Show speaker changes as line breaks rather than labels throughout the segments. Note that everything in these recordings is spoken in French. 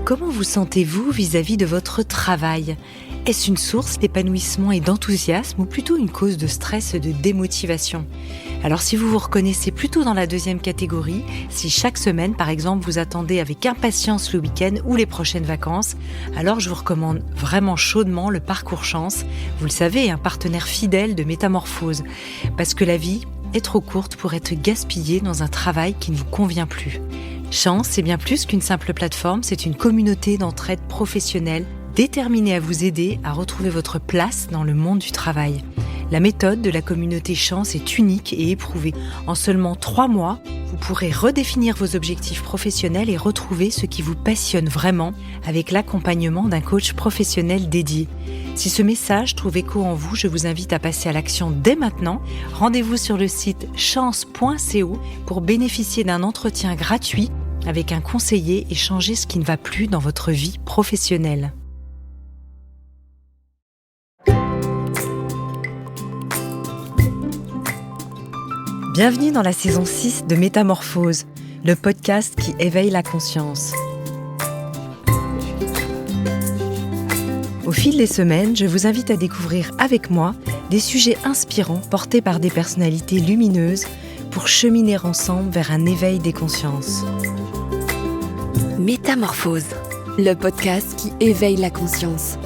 Comment vous sentez-vous vis-à-vis de votre travail ? Est-ce une source d'épanouissement et d'enthousiasme ou plutôt une cause de stress et de démotivation ? Alors si vous vous reconnaissez plutôt dans la deuxième catégorie, si chaque semaine par exemple vous attendez avec impatience le week-end ou les prochaines vacances, alors je vous recommande vraiment chaudement le Parcours Chance. Vous le savez, un partenaire fidèle de Métamorphose. Parce que la vie est trop courte pour être gaspillée dans un travail qui ne vous convient plus. Chance, c'est bien plus qu'une simple plateforme, c'est une communauté d'entraide professionnelle déterminée à vous aider à retrouver votre place dans le monde du travail. La méthode de la communauté Chance est unique et éprouvée. En seulement 3 mois, vous pourrez redéfinir vos objectifs professionnels et retrouver ce qui vous passionne vraiment avec l'accompagnement d'un coach professionnel dédié. Si ce message trouve écho en vous, je vous invite à passer à l'action dès maintenant. Rendez-vous sur le site chance.co pour bénéficier d'un entretien gratuit avec un conseiller et changer ce qui ne va plus dans votre vie professionnelle. Bienvenue dans la saison 6 de Métamorphose, le podcast qui éveille la conscience. Au fil des semaines, je vous invite à découvrir avec moi des sujets inspirants portés par des personnalités lumineuses pour cheminer ensemble vers un éveil des consciences.
Métamorphose, le podcast qui éveille la conscience.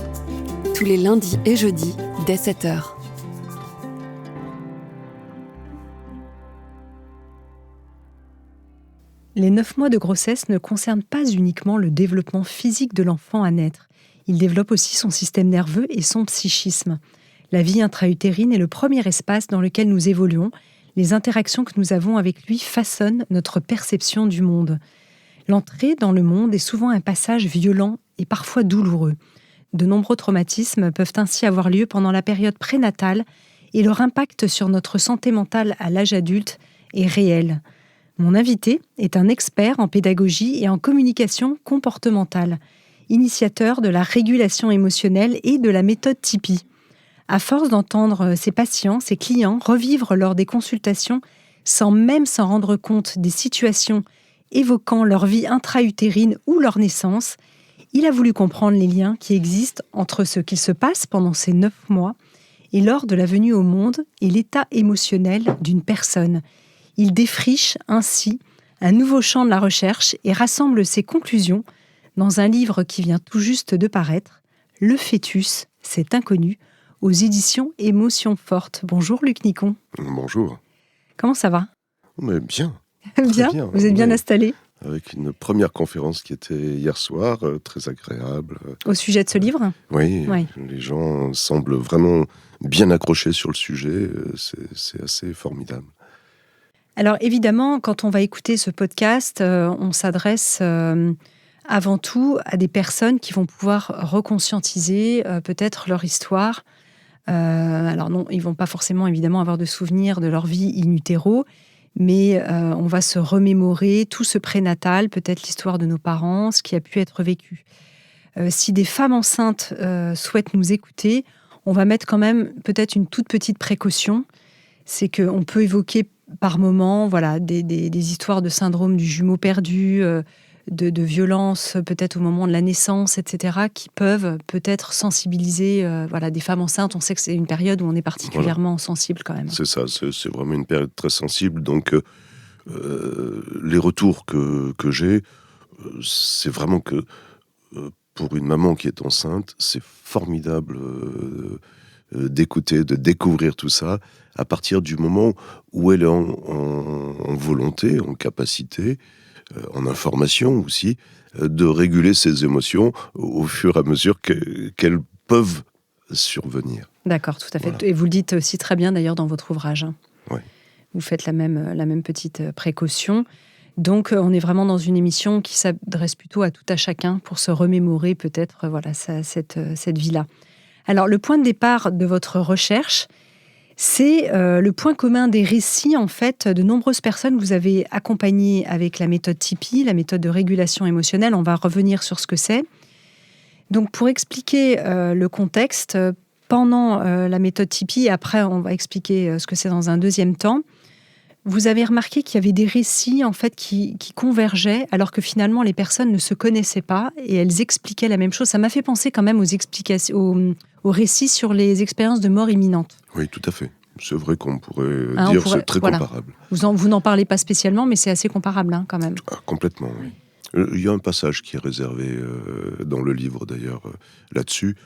Tous les lundis et jeudis dès 7h.
Les 9 mois de grossesse ne concernent pas uniquement le développement physique de l'enfant à naître. Il développe aussi son système nerveux et son psychisme. La vie intra-utérine est le premier espace dans lequel nous évoluons. Les interactions que nous avons avec lui façonnent notre perception du monde. L'entrée dans le monde est souvent un passage violent et parfois douloureux. De nombreux traumatismes peuvent ainsi avoir lieu pendant la période prénatale et leur impact sur notre santé mentale à l'âge adulte est réel. Mon invité est un expert en pédagogie et en communication comportementale, initiateur de la régulation émotionnelle et de la méthode Tipeee. À force d'entendre ses patients, ses clients revivre lors des consultations sans même s'en rendre compte des situations évoquant leur vie intra-utérine ou leur naissance, il a voulu comprendre les liens qui existent entre ce qu'il se passe pendant ces 9 mois et lors de la venue au monde et l'état émotionnel d'une personne. Il défriche ainsi un nouveau champ de la recherche et rassemble ses conclusions dans un livre qui vient tout juste de paraître, Le fœtus, c'est inconnu, aux éditions Émotions Fortes. Bonjour Luc Nicon.
Bonjour.
Comment ça va ?
Mais bien.
Bien. Vous êtes bien installé ?
Avec une première conférence qui était hier soir, très agréable.
Au sujet de ce livre ?
Oui, les gens semblent vraiment bien accrochés sur le sujet, c'est assez formidable.
Alors évidemment, quand on va écouter ce podcast, on s'adresse avant tout à des personnes qui vont pouvoir reconscientiser peut-être leur histoire. Alors non, ils ne vont pas forcément évidemment avoir de souvenirs de leur vie in utero, mais on va se remémorer tout ce prénatal, peut-être l'histoire de nos parents, ce qui a pu être vécu. Si des femmes enceintes souhaitent nous écouter, on va mettre quand même peut-être une toute petite précaution. C'est qu'on peut évoquer par moments des histoires de syndrome du jumeau perdu, de violence peut-être au moment de la naissance, etc., qui peuvent peut-être sensibiliser des femmes enceintes. On sait que c'est une période où on est particulièrement sensible quand même.
C'est ça, c'est vraiment une période très sensible. Donc les retours que j'ai, c'est vraiment que pour une maman qui est enceinte, c'est formidable d'écouter, de découvrir tout ça, à partir du moment où elle est en volonté, en capacité, en information aussi, de réguler ses émotions au fur et à mesure qu'elles peuvent survenir.
D'accord, tout à fait.
Voilà.
Et vous le dites aussi très bien d'ailleurs dans votre ouvrage.
Oui.
Vous faites la même petite précaution. Donc on est vraiment dans une émission qui s'adresse plutôt à tout à chacun pour se remémorer peut-être cette vie-là. Alors le point de départ de votre recherche, c'est le point commun des récits, en fait, de nombreuses personnes que vous avez accompagnées avec la méthode Tipeee, la méthode de régulation émotionnelle. On va revenir sur ce que c'est. Donc, pour expliquer le contexte, pendant la méthode Tipeee, et après, on va expliquer ce que c'est dans un deuxième temps, Vous avez remarqué qu'il y avait des récits en fait qui convergeaient alors que finalement les personnes ne se connaissaient pas et elles expliquaient la même chose. Ça m'a fait penser quand même aux explications, aux récits sur les expériences de mort imminente.
Oui, tout à fait. C'est vrai qu'on pourrait dire que c'est très comparable.
Vous n'en parlez pas spécialement, mais c'est assez comparable quand même.
Complètement, oui. Il y a un passage qui est réservé dans le livre d'ailleurs là-dessus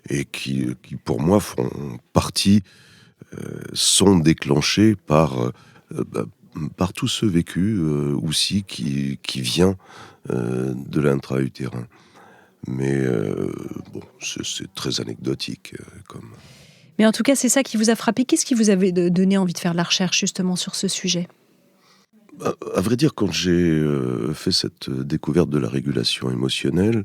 et qui pour moi font partie, sont déclenchés par tout ce vécu aussi qui vient de l'intra-utérin. Mais c'est très anecdotique comme...
Mais en tout cas, c'est ça qui vous a frappé. Qu'est-ce qui vous avait donné envie de faire de la recherche justement sur ce sujet ?
À vrai dire, quand j'ai fait cette découverte de la régulation émotionnelle,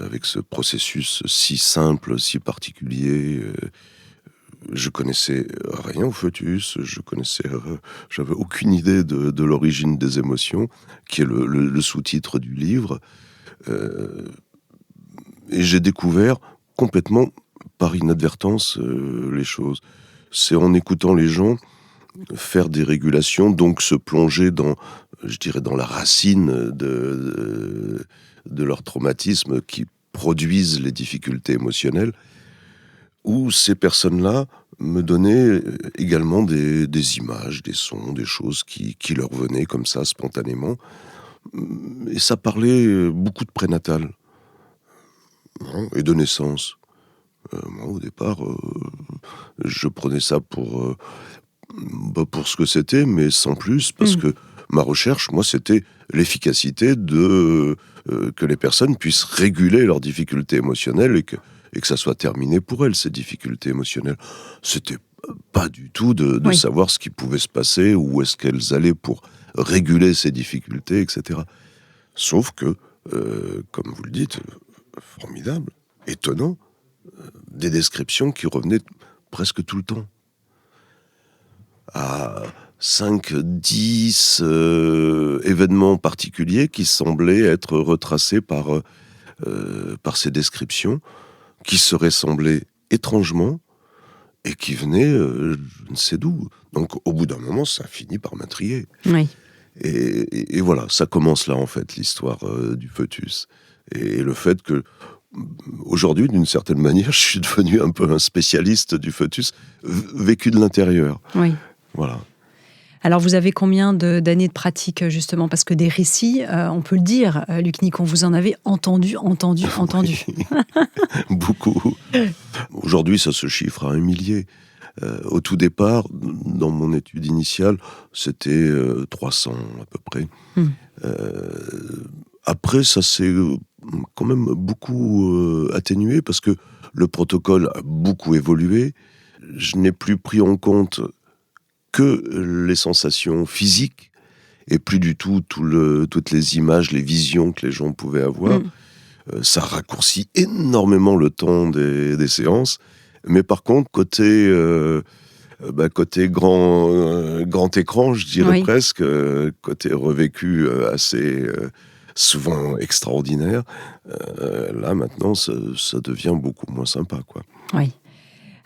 avec ce processus si simple, si particulier, je connaissais rien au fœtus, j'avais aucune idée de l'origine des émotions, qui est le sous-titre du livre, et j'ai découvert complètement par inadvertance les choses. C'est en écoutant les gens faire des régulations, donc se plonger dans la racine de leur traumatisme qui produisent les difficultés émotionnelles, où ces personnes-là me donnaient également des images, des sons, des choses qui leur venaient comme ça, spontanément. Et ça parlait beaucoup de prénatal et de naissance. Moi, au départ, je prenais ça pour ce que c'était, mais sans plus, parce que ma recherche, moi, c'était l'efficacité que les personnes puissent réguler leurs difficultés émotionnelles et que ça soit terminé pour elles, ces difficultés émotionnelles. C'était pas du tout de savoir ce qui pouvait se passer, où est-ce qu'elles allaient pour réguler ces difficultés, etc. Sauf que, comme vous le dites, formidable, étonnant, des descriptions qui revenaient presque tout le temps. À 5, 10 événements particuliers qui semblaient être retracés par ces descriptions, qui se ressemblaient étrangement et qui venaient je ne sais d'où. Donc au bout d'un moment, ça finit par m'intriguer.
Oui.
Et voilà, ça commence là en fait, l'histoire du fœtus. Et le fait que aujourd'hui, d'une certaine manière, je suis devenu un peu un spécialiste du fœtus vécu de l'intérieur.
Oui.
Voilà.
Alors, vous avez combien d'années de pratique, justement ? Parce que des récits, on peut le dire, Luc Nicon, vous en avez entendu.
Oui. Beaucoup. Aujourd'hui, ça se chiffre à 1 millier. Au tout départ, dans mon étude initiale, c'était 300 à peu près. Après, ça s'est quand même beaucoup atténué parce que le protocole a beaucoup évolué. Je n'ai plus pris en compte que les sensations physiques et plus du tout toutes les images, les visions que les gens pouvaient avoir. Ça raccourcit énormément le temps des séances. Mais par contre, côté grand écran, je dirais presque, côté revécu assez souvent extraordinaire, là maintenant, ça devient beaucoup moins sympa, quoi.
Oui.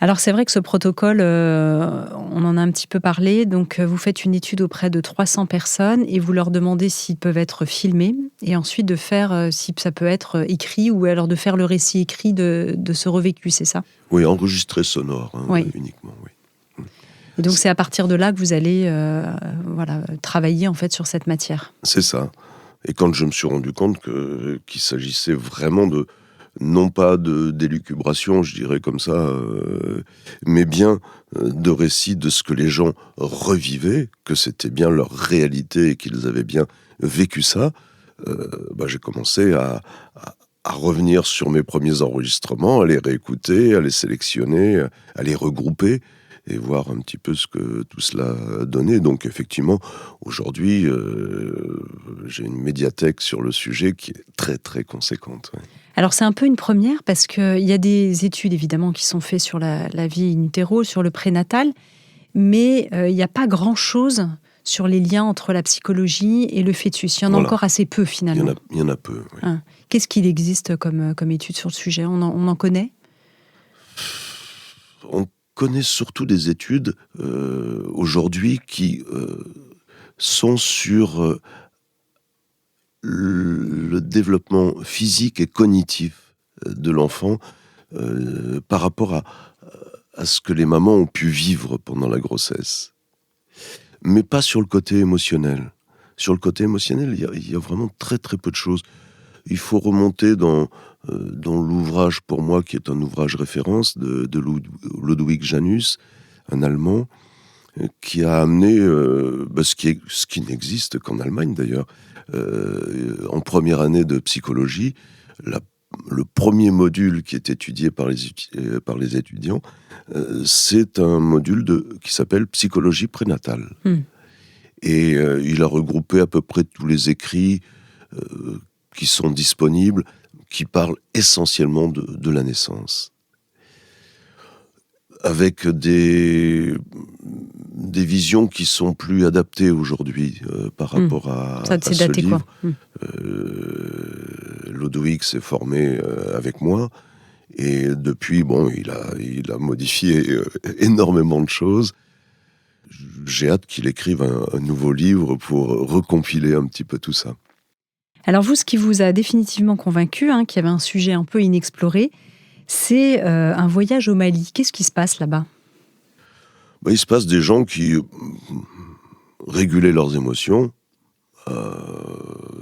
Alors c'est vrai que ce protocole, on en a un petit peu parlé, donc vous faites une étude auprès de 300 personnes et vous leur demandez s'ils peuvent être filmés et ensuite de faire, si ça peut être écrit ou alors de faire le récit écrit de ce revécu, c'est ça ?
Oui, enregistré sonore, uniquement, oui.
Et donc c'est à partir de là que vous allez travailler en fait sur cette matière.
C'est ça. Et quand je me suis rendu compte qu'il s'agissait vraiment non pas d'élucubration, je dirais comme ça, mais bien de récits de ce que les gens revivaient, que c'était bien leur réalité et qu'ils avaient bien vécu ça, j'ai commencé à revenir sur mes premiers enregistrements, à les réécouter, à les sélectionner, à les regrouper et voir un petit peu ce que tout cela donnait. Donc effectivement, aujourd'hui, j'ai une médiathèque sur le sujet qui est très très conséquente. Ouais.
Alors c'est un peu une première parce qu'il y a des études évidemment qui sont faites sur la vie in utero, sur le prénatal, mais il n'y a pas grand-chose sur les liens entre la psychologie et le fœtus. Il y en a encore assez peu finalement.
Il y en a peu, oui.
Qu'est-ce qu'il existe comme étude sur le sujet ? On en connaît ?
connais surtout des études aujourd'hui qui sont sur le développement physique et cognitif de l'enfant par rapport à ce que les mamans ont pu vivre pendant la grossesse. Mais pas sur le côté émotionnel. Sur le côté émotionnel, il y a vraiment très très peu de choses. Il faut remonter dans l'ouvrage, pour moi, qui est un ouvrage référence de Ludwig Janus, un Allemand, qui a amené ce qui n'existe qu'en Allemagne d'ailleurs, en première année de psychologie, le premier module qui est étudié par les étudiants, c'est un module qui s'appelle psychologie prénatale. Et il a regroupé à peu près tous les écrits qui sont disponibles, qui parlent essentiellement de la naissance. Avec des visions qui sont plus adaptées aujourd'hui par rapport à ce
daté,
livre.
Quoi.
Ludwig s'est formé avec moi, et depuis, il a modifié énormément de choses. J'ai hâte qu'il écrive un nouveau livre pour recompiler un petit peu tout ça.
Alors vous, ce qui vous a définitivement convaincu, qu'il y avait un sujet un peu inexploré, c'est un voyage au Mali. Qu'est-ce qui se passe là-bas ?
Il se passe des gens qui régulaient leurs émotions.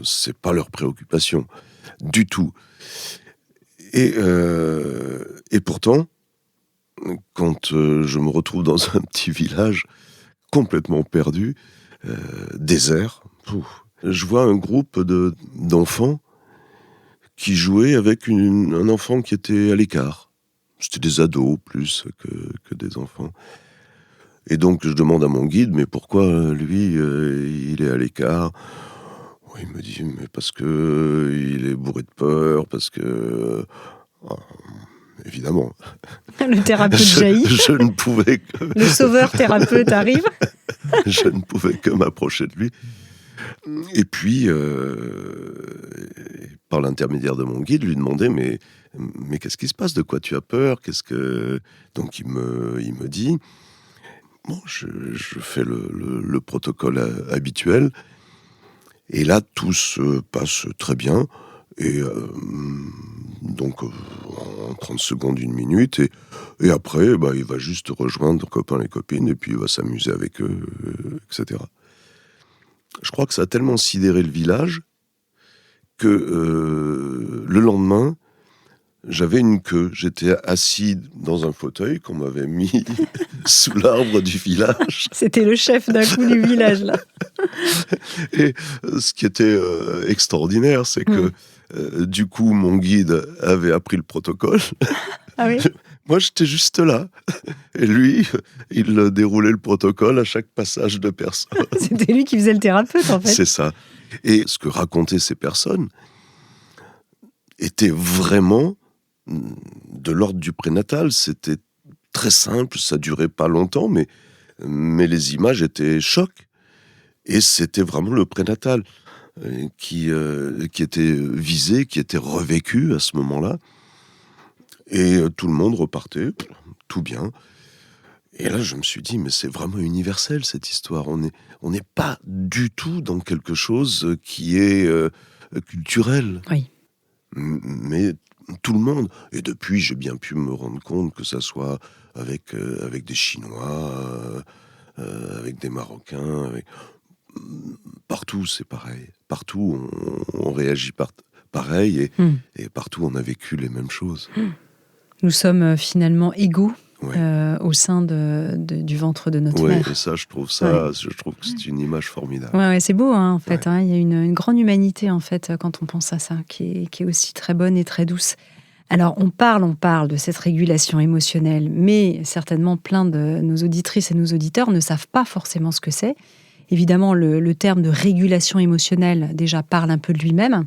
C'est pas leur préoccupation du tout. Et pourtant, quand je me retrouve dans un petit village complètement perdu, désert, je vois un groupe d'enfants qui jouaient avec un enfant qui était à l'écart. C'était des ados plus que des enfants. Et donc je demande à mon guide, mais pourquoi lui, il est à l'écart ? Il me dit, mais parce que il est bourré de peur, parce que... évidemment.
Le thérapeute jaillit.
Je ne pouvais que...
Le sauveur thérapeute arrive.
Je ne pouvais que m'approcher de lui. Et puis, par l'intermédiaire de mon guide, lui demander, mais qu'est-ce qui se passe ? De quoi tu as peur ? Donc il me dit, je fais le protocole habituel, et là tout se passe très bien, et donc en 30 secondes, 1 minute, et après, il va juste rejoindre copains et copines, et puis il va s'amuser avec eux, etc. Je crois que ça a tellement sidéré le village que le lendemain, j'avais une queue. J'étais assis dans un fauteuil qu'on m'avait mis sous l'arbre du village.
C'était le chef d'un coup du village, là.
Et ce qui était extraordinaire, c'est que du coup, mon guide avait appris le protocole.
Ah oui ?
Moi, j'étais juste là. Et lui, il déroulait le protocole à chaque passage de personne.
C'était lui qui faisait le thérapeute, en fait.
C'est ça. Et ce que racontaient ces personnes était vraiment de l'ordre du prénatal. C'était très simple, ça durait pas longtemps, mais les images étaient chocs. Et c'était vraiment le prénatal qui était visé, qui était revécu à ce moment-là. Et tout le monde repartait, tout bien. Et là, je me suis dit, mais c'est vraiment universel, cette histoire. On n'est pas du tout dans quelque chose qui est culturel.
Oui.
Mais tout le monde. Et depuis, j'ai bien pu me rendre compte que ça soit avec des Chinois, avec des Marocains, partout, c'est pareil. Partout, on réagit pareil, et partout, on a vécu les mêmes choses.
Nous sommes finalement égaux
Ouais.
au sein du ventre de notre mère.
Et ça, je trouve que c'est une image formidable.
Ouais, c'est beau, en fait.
Ouais.
Il y a une grande humanité, en fait, quand on pense à ça, qui est aussi très bonne et très douce. Alors, on parle de cette régulation émotionnelle, mais certainement plein de nos auditrices et nos auditeurs ne savent pas forcément ce que c'est. Évidemment, le terme de régulation émotionnelle, déjà, parle un peu de lui-même.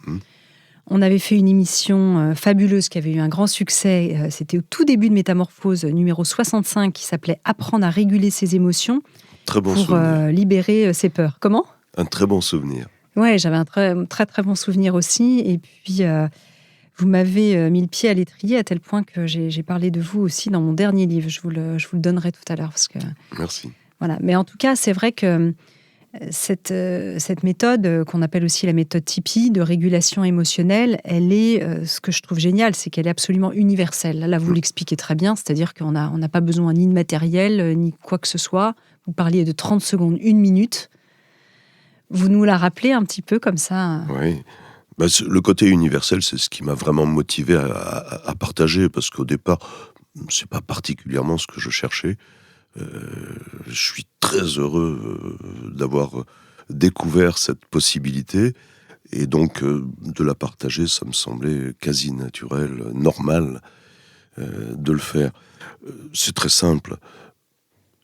On avait fait une émission fabuleuse qui avait eu un grand succès. C'était au tout début de Métamorphose, numéro 65, qui s'appelait « Apprendre à réguler ses émotions »
Très bon
pour
souvenir.
libérer ses peurs. Comment ?
Un très bon souvenir.
Ouais, j'avais un très, très, très bon souvenir aussi. Et puis, Vous m'avez mis le pied à l'étrier à tel point que j'ai parlé de vous aussi dans mon dernier livre. Je vous le donnerai tout à l'heure. Parce que,
Merci.
voilà. Mais en tout cas, c'est vrai que cette méthode, qu'on appelle aussi la méthode Tipeee, de régulation émotionnelle, elle est, ce que je trouve génial, c'est qu'elle est absolument universelle. Là, vous l'expliquez très bien, c'est-à-dire qu'on n'a pas besoin ni de matériel, ni quoi que ce soit. Vous parliez de 30 secondes, 1 minute. Vous nous la rappelez un petit peu comme ça.
Oui. Le côté universel, c'est ce qui m'a vraiment motivé à partager, parce qu'au départ, c'est pas particulièrement ce que je cherchais. Je suis très heureux d'avoir découvert cette possibilité, et donc de la partager, ça me semblait quasi naturel, normal de le faire. C'est très simple.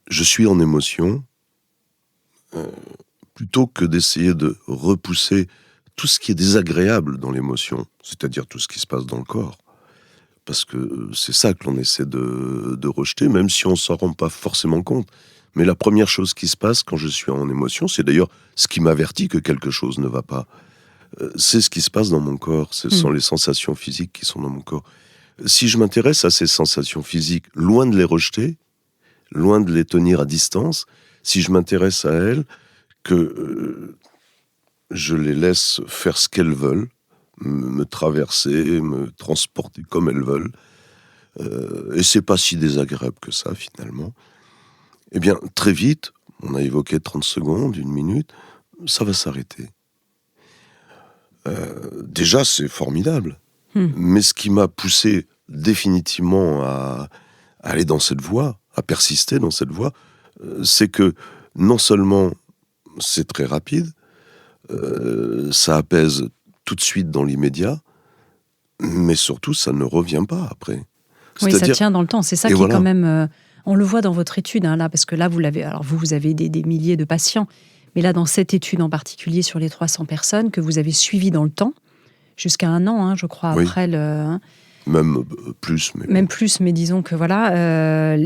Je suis en émotion, plutôt que d'essayer de repousser tout ce qui est désagréable dans l'émotion, c'est-à-dire tout ce qui se passe dans le corps. Parce que c'est ça que l'on essaie de rejeter, même si on ne s'en rend pas forcément compte. Mais la première chose qui se passe quand je suis en émotion, c'est d'ailleurs ce qui m'avertit que quelque chose ne va pas. C'est ce qui se passe dans mon corps, ce sont les sensations physiques qui sont dans mon corps. Si je m'intéresse à ces sensations physiques, loin de les rejeter, loin de les tenir à distance, si je m'intéresse à elles, que je les laisse faire ce qu'elles veulent, me traverser, me transporter comme elles veulent, et c'est pas si désagréable que ça finalement, eh bien très vite, on a évoqué 30 secondes, 1 minute, ça va s'arrêter. Déjà c'est formidable, mais ce qui m'a poussé définitivement à aller dans cette voie, à persister dans cette voie, c'est que non seulement c'est très rapide, ça apaise tout de suite dans l'immédiat, mais surtout ça ne revient pas après.
Oui, ça tient dans le temps. C'est ça qui
voilà.
est quand même... on le voit dans votre étude, là, parce que là, vous avez des milliers de patients, mais là, dans cette étude en particulier sur les 300 personnes que vous avez suivies dans le temps, jusqu'à 1 an, je crois,
oui.
après le...
Même plus.
Même plus, mais disons que voilà,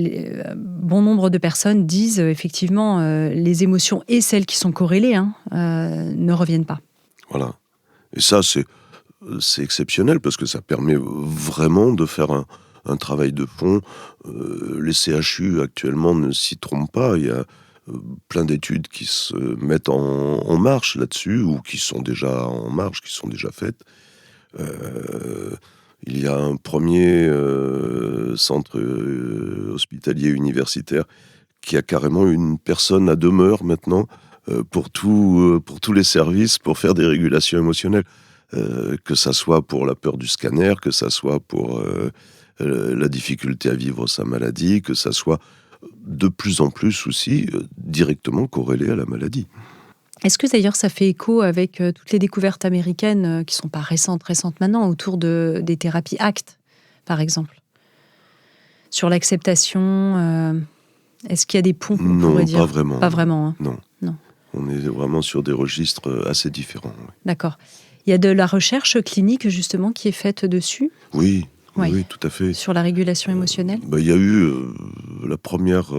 bon nombre de personnes disent effectivement les émotions et celles qui sont corrélées ne reviennent pas.
Voilà. Et ça, c'est exceptionnel parce que ça permet vraiment de faire un travail de fond. Les CHU actuellement ne s'y trompent pas. Il y a plein d'études qui se mettent en marche là-dessus ou qui sont déjà en marche, qui sont déjà faites. Il y a un premier centre hospitalier universitaire qui a carrément une personne à demeure maintenant pour tous les services, pour faire des régulations émotionnelles. Que ça soit pour la peur du scanner, que ça soit pour la difficulté à vivre sa maladie, que ça soit de plus en plus aussi directement corrélé à la maladie.
Est-ce que d'ailleurs ça fait écho avec toutes les découvertes américaines qui ne sont pas récentes maintenant, autour des thérapies ACT, par exemple? Sur l'acceptation, est-ce qu'il y a des ponts, on pourrait dire?
Non, pas vraiment.
Pas vraiment, hein.
Non. On est vraiment sur des registres assez différents. Oui.
D'accord. Il y a de la recherche clinique, justement, qui est faite dessus? Oui,
tout à fait.
Sur la régulation émotionnelle?
Il y a eu la première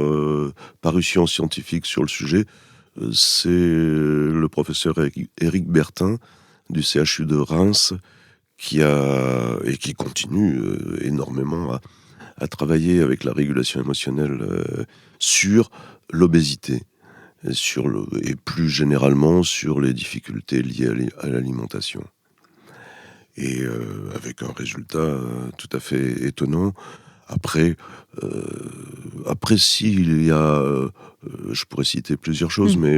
parution scientifique sur le sujet. C'est le professeur Éric Bertin du CHU de Reims qui continue énormément à travailler avec la régulation émotionnelle sur l'obésité et plus généralement sur les difficultés liées à l'alimentation. Et avec un résultat tout à fait étonnant. Après, s'il y a... je pourrais citer plusieurs choses, mais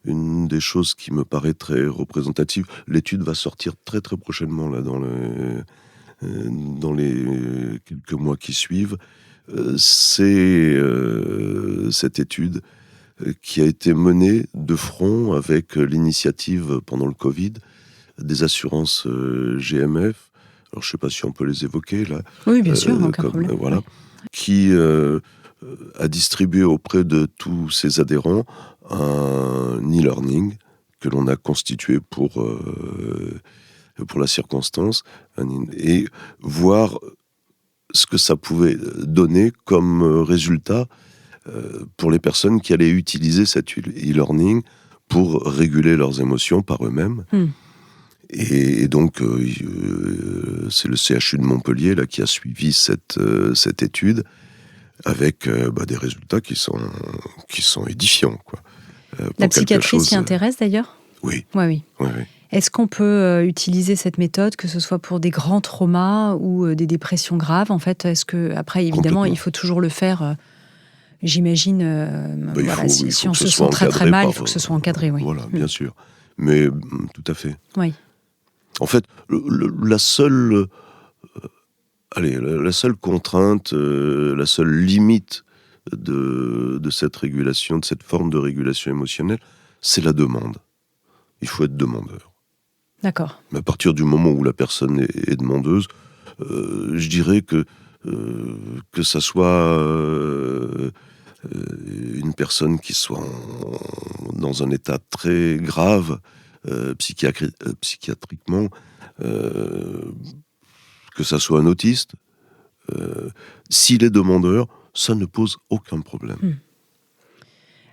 une des choses qui me paraît très représentative, l'étude va sortir très très prochainement là, dans les quelques mois qui suivent, c'est cette étude qui a été menée de front avec l'initiative pendant le Covid des assurances GMF. Alors, je ne sais pas si on peut les évoquer, là.
Oui, bien sûr, aucun problème.
Voilà. Qui a distribué auprès de tous ses adhérents un e-learning que l'on a constitué pour la circonstance, et voir ce que ça pouvait donner comme résultat pour les personnes qui allaient utiliser cet e-learning pour réguler leurs émotions par eux-mêmes. Et donc, c'est le CHU de Montpellier là, qui a suivi cette étude avec des résultats qui sont édifiants, quoi.
La psychiatrie s'y intéresse d'ailleurs ?
Oui.
Oui.
Oui.
Est-ce qu'on peut utiliser cette méthode, que ce soit pour des grands traumas ou des dépressions graves ? En fait, est-ce que après, évidemment, il faut toujours le faire j'imagine, si on se sent très très mal, il faut que ce soit encadré. Oui.
Voilà, bien sûr. Mais tout à fait.
Oui.
En fait, la seule contrainte, la seule limite de cette régulation, de cette forme de régulation émotionnelle, c'est la demande. Il faut être demandeur.
D'accord.
Mais à partir du moment où la personne est demandeuse, je dirais que ça soit une personne qui soit dans un état très grave psychiatriquement, que ça soit un autiste, s'il est demandeur, ça ne pose aucun problème.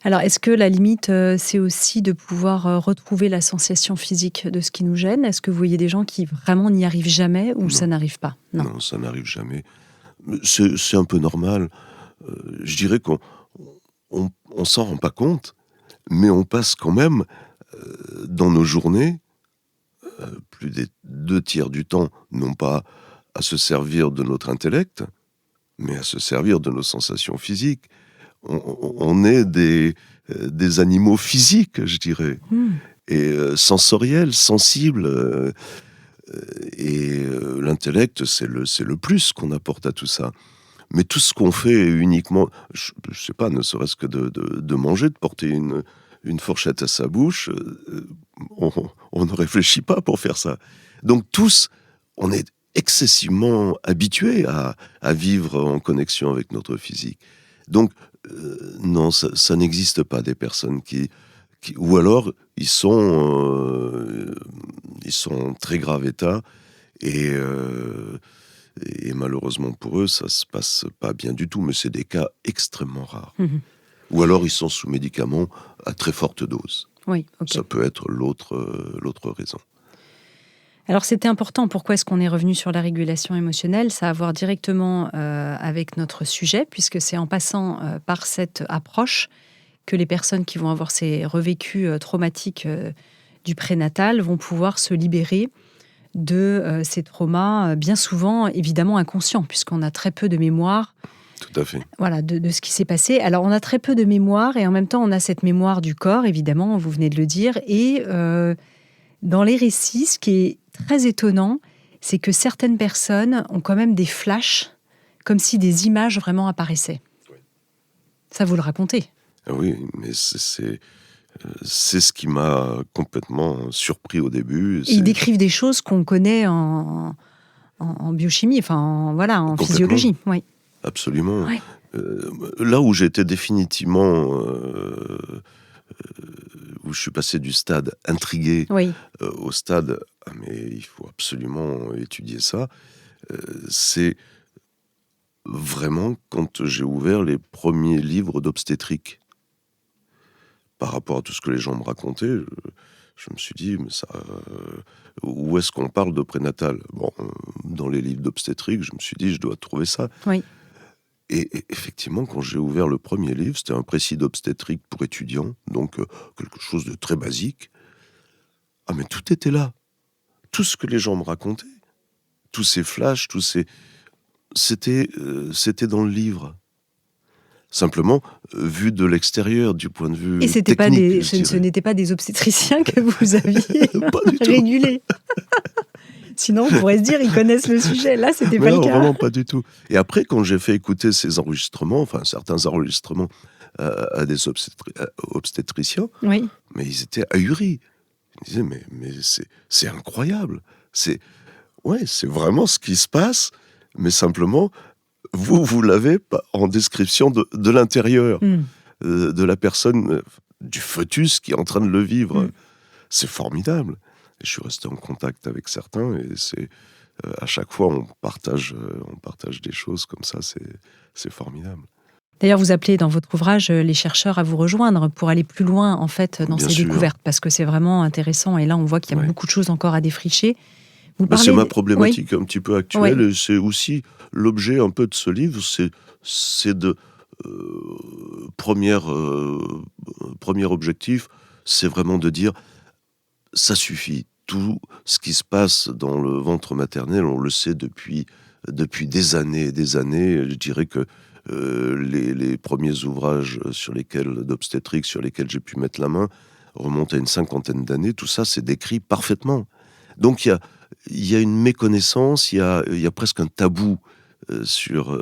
Alors, est-ce que la limite, c'est aussi de pouvoir retrouver la sensation physique de ce qui nous gêne ? Est-ce que vous voyez des gens qui vraiment n'y arrivent jamais ou
Non.
Ça n'arrive pas ?
Non, ça n'arrive jamais. C'est un peu normal. Je dirais qu'on s'en rend pas compte, mais on passe quand même dans nos journées plus des 2/3 du temps, non pas à se servir de notre intellect, mais à se servir de nos sensations physiques. On est des animaux physiques, je dirais, et sensoriels, sensibles. Et l'intellect, c'est le plus qu'on apporte à tout ça. Mais tout ce qu'on fait uniquement, je sais pas, ne serait-ce que de manger, de porter une fourchette à sa bouche, on ne réfléchit pas pour faire ça. Donc tous, on est excessivement habitués à vivre en connexion avec notre physique. Donc non, ça n'existe pas des personnes qui ou alors ils sont en très grave état et malheureusement pour eux, ça se passe pas bien du tout, mais c'est des cas extrêmement rares. Ou alors ils sont sous médicaments à très forte dose.
Oui, ok.
Ça peut être l'autre raison.
Alors c'était important, pourquoi est-ce qu'on est revenu sur la régulation émotionnelle ? Ça a à voir directement avec notre sujet, puisque c'est en passant par cette approche que les personnes qui vont avoir ces revécus traumatiques du prénatal vont pouvoir se libérer de ces traumas, bien souvent évidemment inconscients, puisqu'on a très peu de mémoire.
Tout à fait.
Voilà, de ce qui s'est passé. Alors on a très peu de mémoire et en même temps on a cette mémoire du corps, évidemment, vous venez de le dire, et dans les récits, ce qui est très étonnant, c'est que certaines personnes ont quand même des flashs, comme si des images vraiment apparaissaient. Oui. Ça, vous le racontez.
Oui, mais c'est ce qui m'a complètement surpris au début.
Et ils décrivent des choses qu'on connaît en biochimie, en physiologie. Oui.
Absolument.
Ouais.
Là où j'étais définitivement... où je suis passé du stade intrigué au stade « Ah, mais il faut absolument étudier ça », c'est vraiment quand j'ai ouvert les premiers livres d'obstétrique. Par rapport à tout ce que les gens me racontaient, je me suis dit, mais ça, où est-ce qu'on parle de prénatal ? Bon, dans les livres d'obstétrique, je me suis dit, je dois trouver ça.
Oui.
Et effectivement, quand j'ai ouvert le premier livre, c'était un précis d'obstétrique pour étudiants, donc quelque chose de très basique. Ah, mais tout était là. Tout ce que les gens me racontaient, tous ces flashs, c'était dans le livre. Simplement, vu de l'extérieur, du point de vue
et c'était
technique.
Ce n'étaient pas des obstétriciens que vous aviez régulés. Sinon, on pourrait se dire, ils connaissent le sujet. Là, c'était pas le cas.
Vraiment pas du tout. Et après, quand j'ai fait écouter ces enregistrements, certains enregistrements à des obstétriciens,
oui.
Mais ils étaient ahuris. Ils disaient, mais c'est incroyable. C'est vraiment ce qui se passe, mais simplement, vous l'avez en description de l'intérieur, de la personne, du fœtus qui est en train de le vivre. C'est formidable. Et je suis resté en contact avec certains et c'est à chaque fois on partage des choses comme ça, c'est formidable.
D'ailleurs, vous appelez dans votre ouvrage les chercheurs à vous rejoindre pour aller plus loin en fait dans
Bien
ces
sûr.
découvertes, parce que c'est vraiment intéressant et là on voit qu'il y a
Ouais.
beaucoup de choses encore à défricher. Vous
C'est ma
Oui,
problématique un petit peu actuelle,
oui.
et c'est aussi l'objet un peu de ce livre, c'est de première, premier objectif, c'est vraiment de dire: «Ça suffit». Tout ce qui se passe dans le ventre maternel, on le sait depuis des années et des années. Je dirais que, les premiers ouvrages d'obstétrique sur lesquels j'ai pu mettre la main remontent à une cinquantaine d'années. Tout ça, c'est décrit parfaitement. Donc il y a une méconnaissance, il y a presque un tabou, sur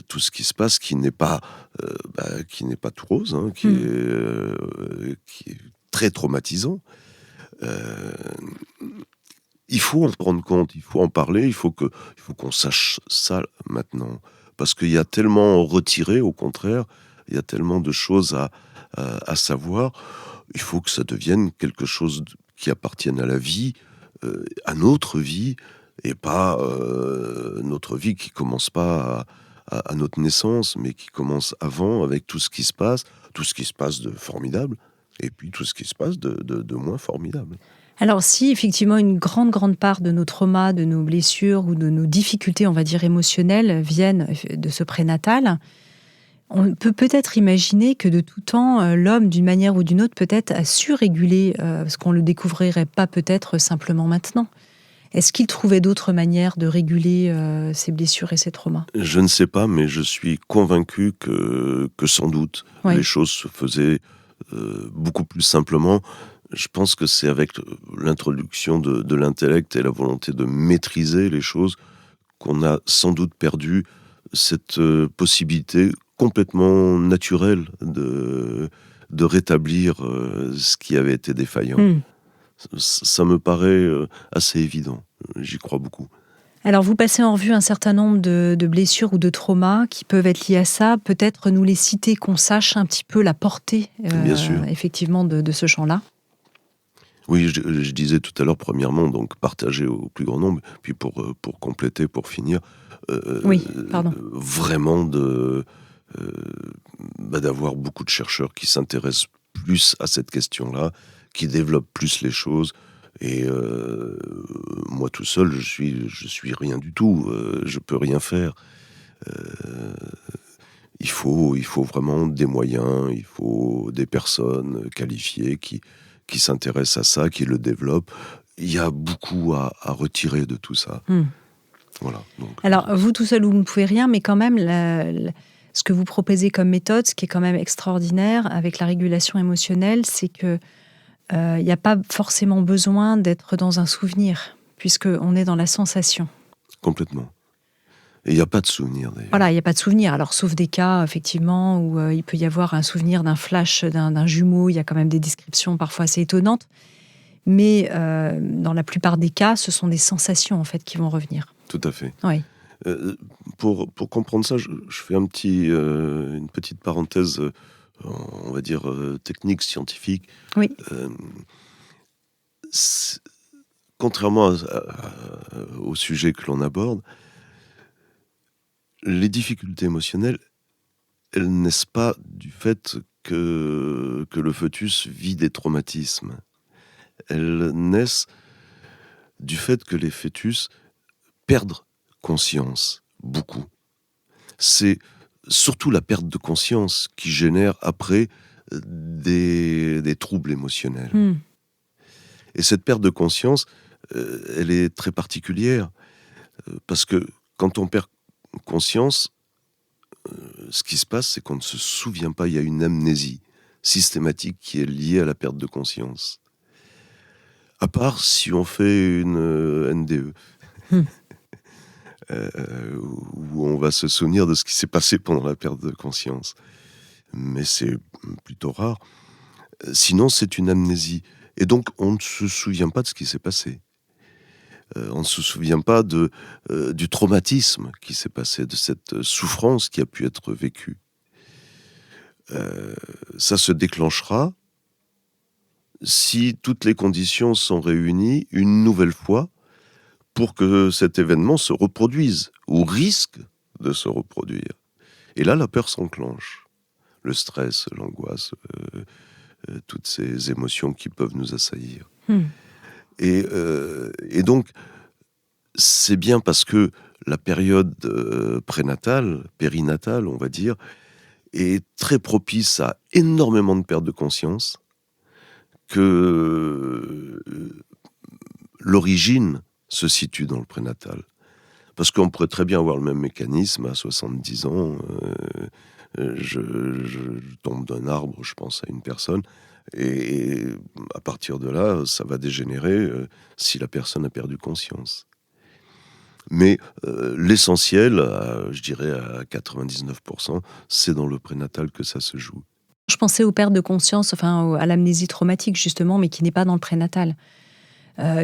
tout ce qui se passe, qui n'est pas tout rose, hein, qui est très traumatisant. Heu, il faut en prendre compte, il faut en parler, il faut qu'on sache ça maintenant. Parce qu'il y a tellement retiré, au contraire, il y a tellement de choses à savoir. Il faut que ça devienne quelque chose qui appartienne à la vie, à notre vie, et pas notre vie qui commence pas à notre naissance, mais qui commence avant, avec tout ce qui se passe de formidable, et puis tout ce qui se passe de moins formidable.
Alors si effectivement une grande part de nos traumas, de nos blessures ou de nos difficultés, on va dire émotionnelles, viennent de ce prénatal, on peut peut-être imaginer que de tout temps, l'homme, d'une manière ou d'une autre, peut-être a su réguler, parce qu'on ne le découvrirait pas peut-être simplement maintenant. Est-ce qu'il trouvait d'autres manières de réguler ses blessures et ses traumas?
Je ne sais pas, mais je suis convaincu que sans doute,
Oui.
les choses se faisaient beaucoup plus simplement. Je pense que c'est avec l'introduction de l'intellect et la volonté de maîtriser les choses qu'on a sans doute perdu cette possibilité complètement naturelle de rétablir ce qui avait été défaillant.
Hmm.
Ça me paraît assez évident. J'y crois beaucoup.
Alors, vous passez en revue un certain nombre de blessures ou de traumas qui peuvent être liés à ça. Peut-être nous les citer, qu'on sache un petit peu la portée,
Bien sûr.
effectivement, de ce champ-là.
Oui, je disais tout à l'heure, premièrement, donc partager au plus grand nombre, puis pour compléter, pour finir,
Oui, pardon.
vraiment d'avoir beaucoup de chercheurs qui s'intéressent plus à cette question-là, qui développent plus les choses. Et moi tout seul, je suis rien du tout. Je peux rien faire. Euh, il faut vraiment des moyens, il faut des personnes qualifiées qui s'intéressent à ça, qui le développent. Il y a beaucoup à retirer de tout ça. Voilà. Donc,
Alors, vous tout seul, vous ne pouvez rien, mais quand même, ce que vous proposez comme méthode, ce qui est quand même extraordinaire avec la régulation émotionnelle, c'est que il n'y a pas forcément besoin d'être dans un souvenir, puisqu'on est dans la sensation.
complètement. Et il n'y a pas de souvenir, d'ailleurs.
Voilà, il n'y a pas de souvenir. Alors, sauf des cas, effectivement, où il peut y avoir un souvenir d'un flash, d'un jumeau, il y a quand même des descriptions parfois assez étonnantes. Mais dans la plupart des cas, ce sont des sensations, en fait, qui vont revenir.
Tout à fait.
Oui.
Pour comprendre ça, je fais une petite parenthèse, on va dire, technique, scientifique.
Oui.
C'est- Contrairement au sujet que l'on aborde, les difficultés émotionnelles, elles naissent pas du fait que le fœtus vit des traumatismes. Elles naissent du fait que les fœtus perdent conscience, beaucoup. C'est surtout la perte de conscience qui génère après des troubles émotionnels. Et cette perte de conscience, elle est très particulière, parce que quand on perd conscience, ce qui se passe, c'est qu'on ne se souvient pas. Il y a une amnésie systématique qui est liée à la perte de conscience. À part si on fait une NDE, où on va se souvenir de ce qui s'est passé pendant la perte de conscience. Mais c'est plutôt rare. Sinon, c'est une amnésie. Et donc, on ne se souvient pas de ce qui s'est passé. On ne se souvient pas du traumatisme qui s'est passé, de cette souffrance qui a pu être vécue. Ça se déclenchera si toutes les conditions sont réunies une nouvelle fois pour que cet événement se reproduise, ou risque de se reproduire. Et là, la peur s'enclenche. Le stress, l'angoisse, toutes ces émotions qui peuvent nous assaillir. Et donc, c'est bien parce que la période périnatale, on va dire, est très propice à énormément de perte de conscience, que l'origine se situe dans le prénatal. Parce qu'on pourrait très bien avoir le même mécanisme à 70 ans. Je tombe d'un arbre, je pense à une personne, et à partir de là, ça va dégénérer si la personne a perdu conscience. Mais l'essentiel, je dirais à 99%, c'est dans le prénatal que ça se joue.
Je pensais aux pertes de conscience, enfin à l'amnésie traumatique justement, mais qui n'est pas dans le prénatal,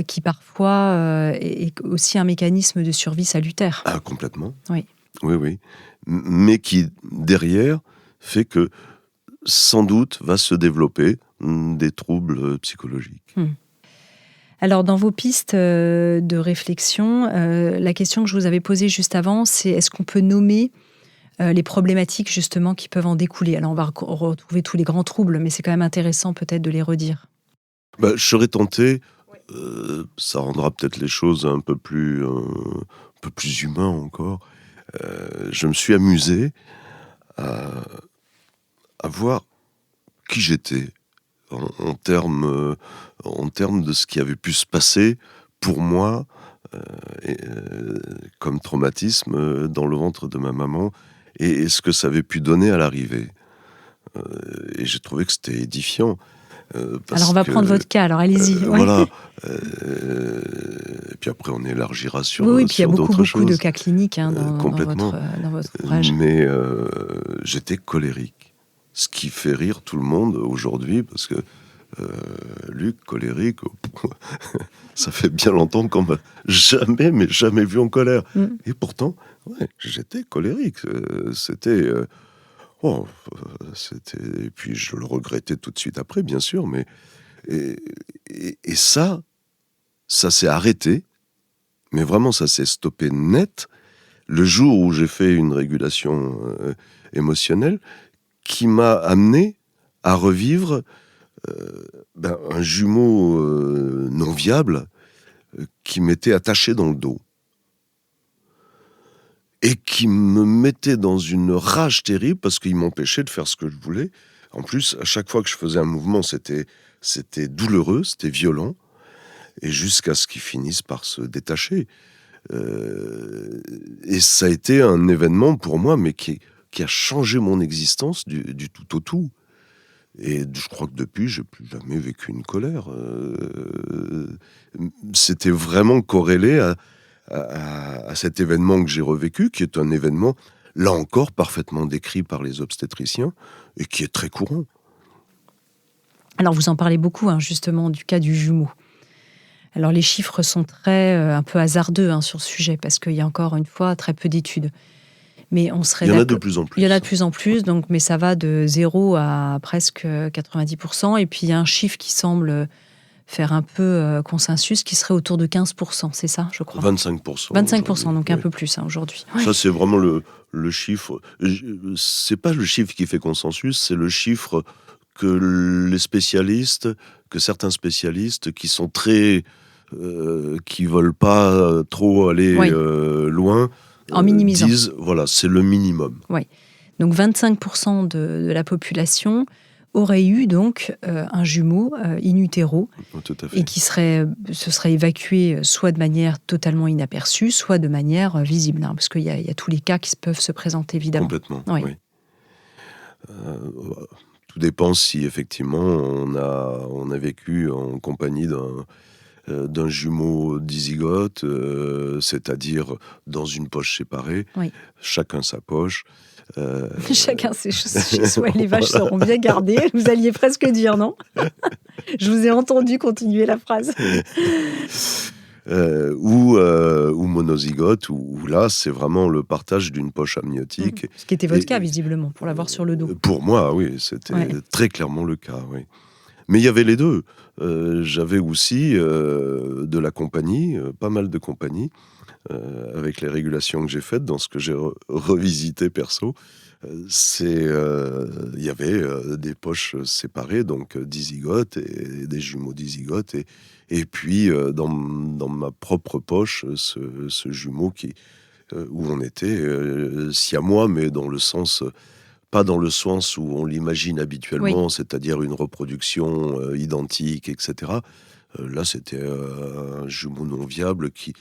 qui parfois est aussi un mécanisme de survie salutaire.
Ah, complètement.
Oui.
Oui. Mais qui, derrière, fait que, sans doute, va se développer des troubles psychologiques.
Alors, dans vos pistes de réflexion, la question que je vous avais posée juste avant, c'est est-ce qu'on peut nommer les problématiques, justement, qui peuvent en découler? Alors, on va retrouver tous les grands troubles, mais c'est quand même intéressant, peut-être, de les redire.
Je serais tenté, ça rendra peut-être les choses un peu plus humain encore. Je me suis amusé à voir qui j'étais en termes de ce qui avait pu se passer pour moi comme traumatisme dans le ventre de ma maman et ce que ça avait pu donner à l'arrivée. Et j'ai trouvé que c'était édifiant.
Alors on va prendre votre cas, alors allez-y.
Voilà. Et puis après on élargira sur
oui, puis il y a beaucoup de cas cliniques dans votre ouvrage.
Mais j'étais colérique. Ce qui fait rire tout le monde aujourd'hui, parce que Luc, colérique, ça fait bien longtemps qu'on m'a jamais vu en colère. Et pourtant, j'étais colérique. C'était... et puis je le regrettais tout de suite après, bien sûr, mais et ça s'est arrêté, mais vraiment ça s'est stoppé net le jour où j'ai fait une régulation émotionnelle qui m'a amené à revivre un jumeau non viable qui m'était attaché dans le dos. Et qui me mettait dans une rage terrible parce qu'il m'empêchait de faire ce que je voulais. En plus, à chaque fois que je faisais un mouvement, c'était douloureux, c'était violent, et jusqu'à ce qu'il finisse par se détacher. Et ça a été un événement pour moi, mais qui a changé mon existence du tout au tout. Et je crois que depuis, j'ai plus jamais vécu une colère. C'était vraiment corrélé à cet événement que j'ai revécu, qui est un événement, là encore, parfaitement décrit par les obstétriciens, et qui est très courant.
Alors, vous en parlez beaucoup, justement, du cas du jumeau. Alors, les chiffres sont un peu hasardeux sur ce sujet, parce qu'il y a encore une fois très peu d'études. Mais on serait
il y en a de plus en plus.
Il y en a de plus en plus, donc, mais ça va de 0 à presque 90%. Et puis, il y a un chiffre qui semble faire un peu consensus, qui serait autour de 15%, c'est ça, je crois?
25%.
25%, donc un peu plus aujourd'hui.
Ça, c'est vraiment le chiffre. C'est pas le chiffre qui fait consensus, c'est le chiffre que certains spécialistes qui sont qui veulent pas trop aller loin,
en minimisant,
disent, voilà, c'est le minimum.
Oui. Donc 25% de la population aurait eu donc un jumeau in utero,
tout à fait.
et qui se serait évacué soit de manière totalement inaperçue, soit de manière visible, parce qu'il y a tous les cas qui peuvent se présenter, évidemment.
Complètement,
oui.
Tout dépend si effectivement on a vécu en compagnie d'un jumeau dizygote, c'est-à-dire dans une poche séparée, chacun sa poche.
Chacun ses choses chez soi, les vaches seront bien gardées, vous alliez presque dire, non? Je vous ai entendu continuer la phrase.
Ou monozygote, où là, c'est vraiment le partage d'une poche amniotique.
Ce qui était votre cas, visiblement, pour l'avoir sur le dos.
Pour moi, oui, c'était très clairement le cas, oui. Mais il y avait les deux. J'avais aussi de la compagnie, pas mal de compagnie, avec les régulations que j'ai faites dans ce que j'ai revisité perso. Il y avait des poches séparées, donc dizygotes et des jumeaux dizygotes, et puis dans ma propre poche, ce jumeau où on était siamois, mais pas dans le sens où on l'imagine habituellement, c'est-à-dire une reproduction identique, etc. Là, c'était un jumeau non viable qui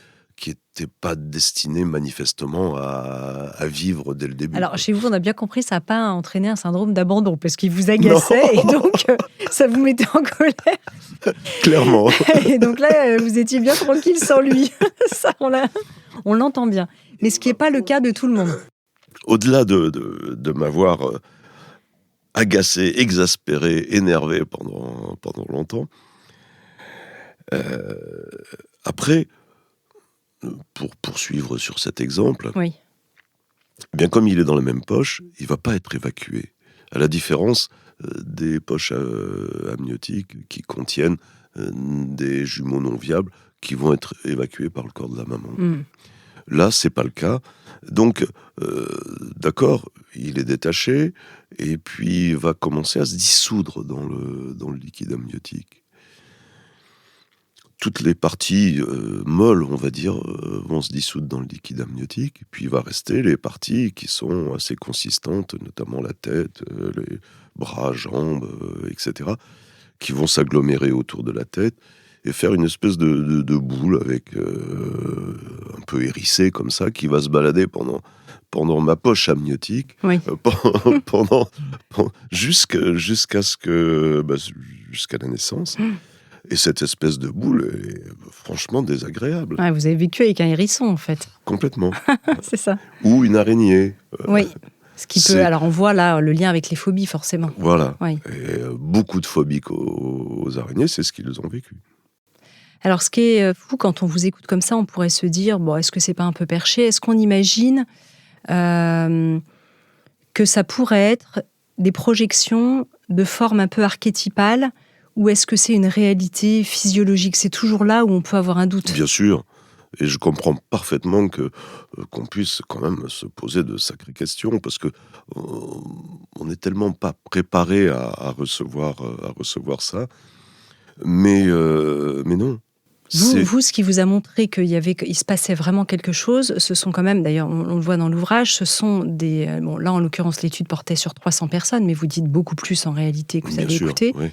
n'était pas destiné manifestement à vivre dès le début.
Alors, chez vous, on a bien compris, ça n'a pas entraîné un syndrome d'abandon, parce qu'il vous agaçait, et donc ça vous mettait en colère.
Clairement.
Et donc là, vous étiez bien tranquille sans lui. Ça, on l'entend bien. Mais ce qui n'est pas le cas de tout le monde.
Au-delà de m'avoir agacé, exaspéré, énervé pendant longtemps, après, pour poursuivre sur cet exemple,
oui.
Bien comme il est dans la même poche, il ne va pas être évacué. À la différence des poches amniotiques qui contiennent des jumeaux non viables qui vont être évacués par le corps de la maman. Là, c'est pas le cas. Donc, d'accord, il est détaché et puis il va commencer à se dissoudre dans le liquide amniotique. Toutes les parties molles, on va dire, vont se dissoudre dans le liquide amniotique. Puis il va rester les parties qui sont assez consistantes, notamment la tête, les bras, jambes, etc., qui vont s'agglomérer autour de la tête et faire une espèce de boule avec un peu hérissée comme ça, qui va se balader pendant ma poche amniotique, jusqu'à la naissance. Et cette espèce de boule est franchement désagréable.
Ouais, vous avez vécu avec un hérisson, en fait.
Complètement.
C'est ça.
Ou une araignée.
Oui. Ce qui peut. Alors, on voit là le lien avec les phobies, forcément.
Voilà.
Oui.
Et beaucoup de phobiques aux araignées, c'est ce qu'ils ont vécu.
Alors, ce qui est fou, quand on vous écoute comme ça, on pourrait se dire, bon, est-ce que c'est pas un peu perché ? Est-ce qu'on imagine que ça pourrait être des projections de forme un peu archétypale, ou est-ce que c'est une réalité physiologique ? C'est toujours là où on peut avoir un doute.
Bien sûr. Et je comprends parfaitement qu'on puisse quand même se poser de sacrées questions, parce que on n'est tellement pas préparé à recevoir ça. Mais non.
Vous, ce qui vous a montré qu'il se passait vraiment quelque chose, ce sont quand même, d'ailleurs, on le voit dans l'ouvrage, ce sont des... Bon, là, en l'occurrence, l'étude portait sur 300 personnes, mais vous dites beaucoup plus en réalité que vous avez écouté.
Oui.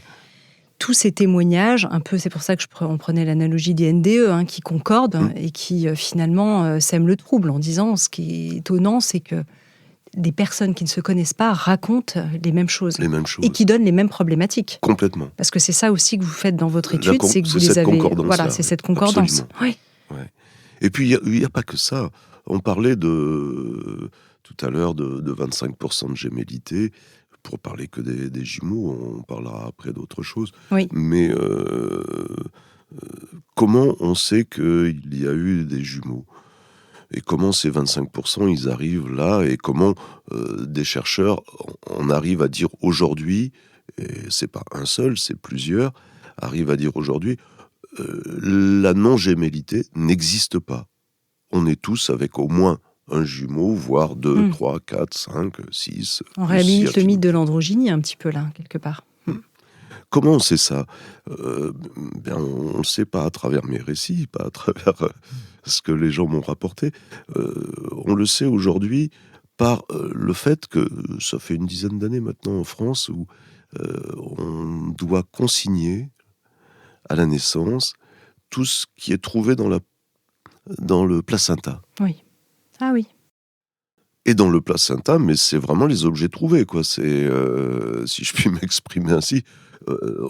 Tous ces témoignages, un peu, c'est pour ça que on prenait l'analogie des NDE, qui concordent et qui finalement sèment le trouble en disant, ce qui est étonnant, c'est que des personnes qui ne se connaissent pas racontent les mêmes choses. Et qui donnent les mêmes problématiques.
Complètement.
Parce que c'est ça aussi que vous faites dans votre étude, c'est que vous les avez...
Voilà,
c'est cette concordance. Oui.
Ouais. Et puis, il n'y a pas que ça. On parlait tout à l'heure de 25% de gémellité. Pour parler que des jumeaux, on parlera après d'autres choses.
Oui.
Mais comment on sait qu'il y a eu des jumeaux ? Et comment ces 25%, ils arrivent là ? Et comment des chercheurs en arrivent à dire aujourd'hui, et c'est pas un seul, c'est plusieurs, arrivent à dire aujourd'hui, la non-gémellité n'existe pas. On est tous avec au moins un jumeau, voire 2, 3, 4, 5, 6...
On réhabilite le mythe de l'androgynie un petit peu là, quelque part.
Comment on sait ça ? On ne le sait pas à travers mes récits, pas à travers ce que les gens m'ont rapporté. On le sait aujourd'hui par le fait que ça fait une dizaine d'années maintenant en France où on doit consigner à la naissance tout ce qui est trouvé dans le placenta.
Oui. Ah oui.
Et dans le placenta, mais c'est vraiment les objets trouvés, quoi. C'est, si je puis m'exprimer ainsi,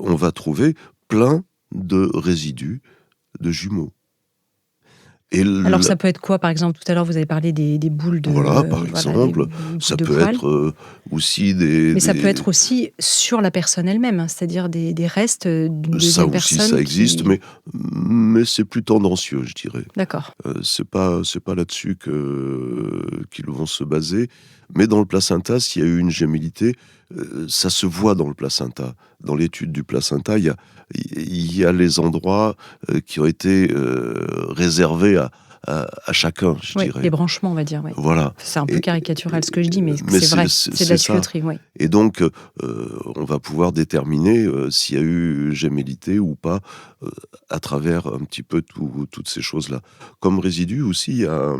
on va trouver plein de résidus de jumeaux.
Alors ça peut être quoi, par exemple ? Tout à l'heure, vous avez parlé des boules de...
Voilà, par exemple. Ça peut être aussi des...
Mais ça peut être aussi sur la personne elle-même, c'est-à-dire des restes d'une deuxième personne.
Ça aussi, ça existe, mais c'est plus tendancieux, je dirais.
D'accord.
C'est pas là-dessus qu'ils vont se baser. Mais dans le placenta, s'il y a eu une gémellité, ça se voit dans le placenta. Dans l'étude du placenta, il y a les endroits qui ont été réservés à chacun, je dirais.
Les branchements, on va dire. Ouais.
Voilà.
C'est un peu caricatural ce que je dis, mais c'est vrai. C'est de la tuyauterie. Ouais.
Et donc, on va pouvoir déterminer s'il y a eu gémellité ou pas à travers un petit peu toutes ces choses-là. Comme résidu aussi, il y a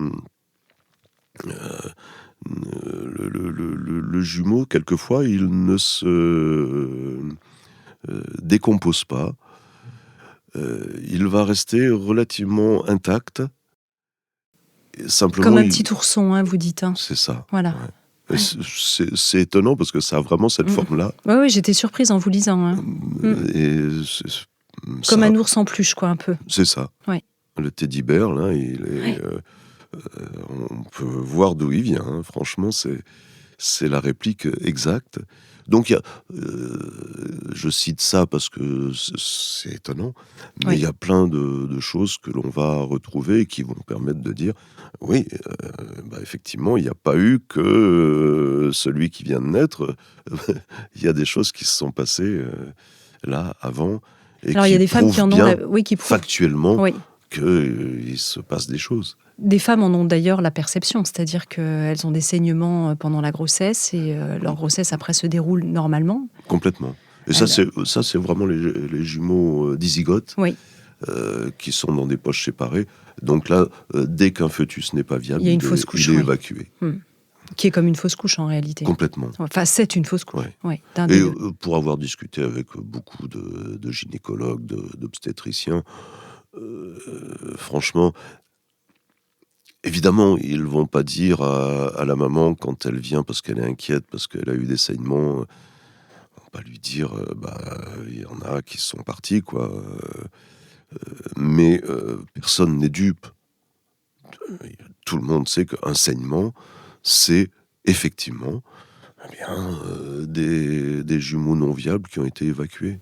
le jumeau, quelquefois, il ne se décompose pas. Il va rester relativement intact. Simplement,
comme un petit ourson, hein, vous dites. Hein.
C'est ça.
Voilà.
Ouais. C'est étonnant parce que ça a vraiment cette forme-là.
Oui, j'étais surprise en vous lisant. Hein.
Et
comme un ours en peluche, quoi, un peu.
C'est ça.
Ouais.
Le teddy bear, là, il est, on peut voir d'où il vient. Hein. Franchement, c'est la réplique exacte. Donc, je cite ça parce que c'est étonnant, mais il y a plein de choses que l'on va retrouver et qui vont permettre de dire, oui, effectivement, il n'y a pas eu que celui qui vient de naître. Il y a des choses qui se sont passées là, avant, et
alors, il y a des femmes qui en ont, qui prouvent
factuellement qu'il se passe des choses.
Des femmes en ont d'ailleurs la perception, c'est-à-dire qu'elles ont des saignements pendant la grossesse et leur grossesse après se déroule normalement.
Complètement. Et ça, c'est vraiment les jumeaux dizygotes qui sont dans des poches séparées. Donc là, dès qu'un fœtus n'est pas viable, il est évacué.
Qui est comme une fausse couche en réalité.
Complètement.
Enfin, c'est une fausse couche. Ouais,
et pour avoir discuté avec beaucoup de gynécologues, d'obstétriciens, franchement, évidemment, ils vont pas dire à la maman quand elle vient parce qu'elle est inquiète, parce qu'elle a eu des saignements, on va pas lui dire, il y en a qui sont partis, quoi. Mais personne n'est dupe. Tout le monde sait qu'un saignement, c'est effectivement des jumeaux non viables qui ont été évacués.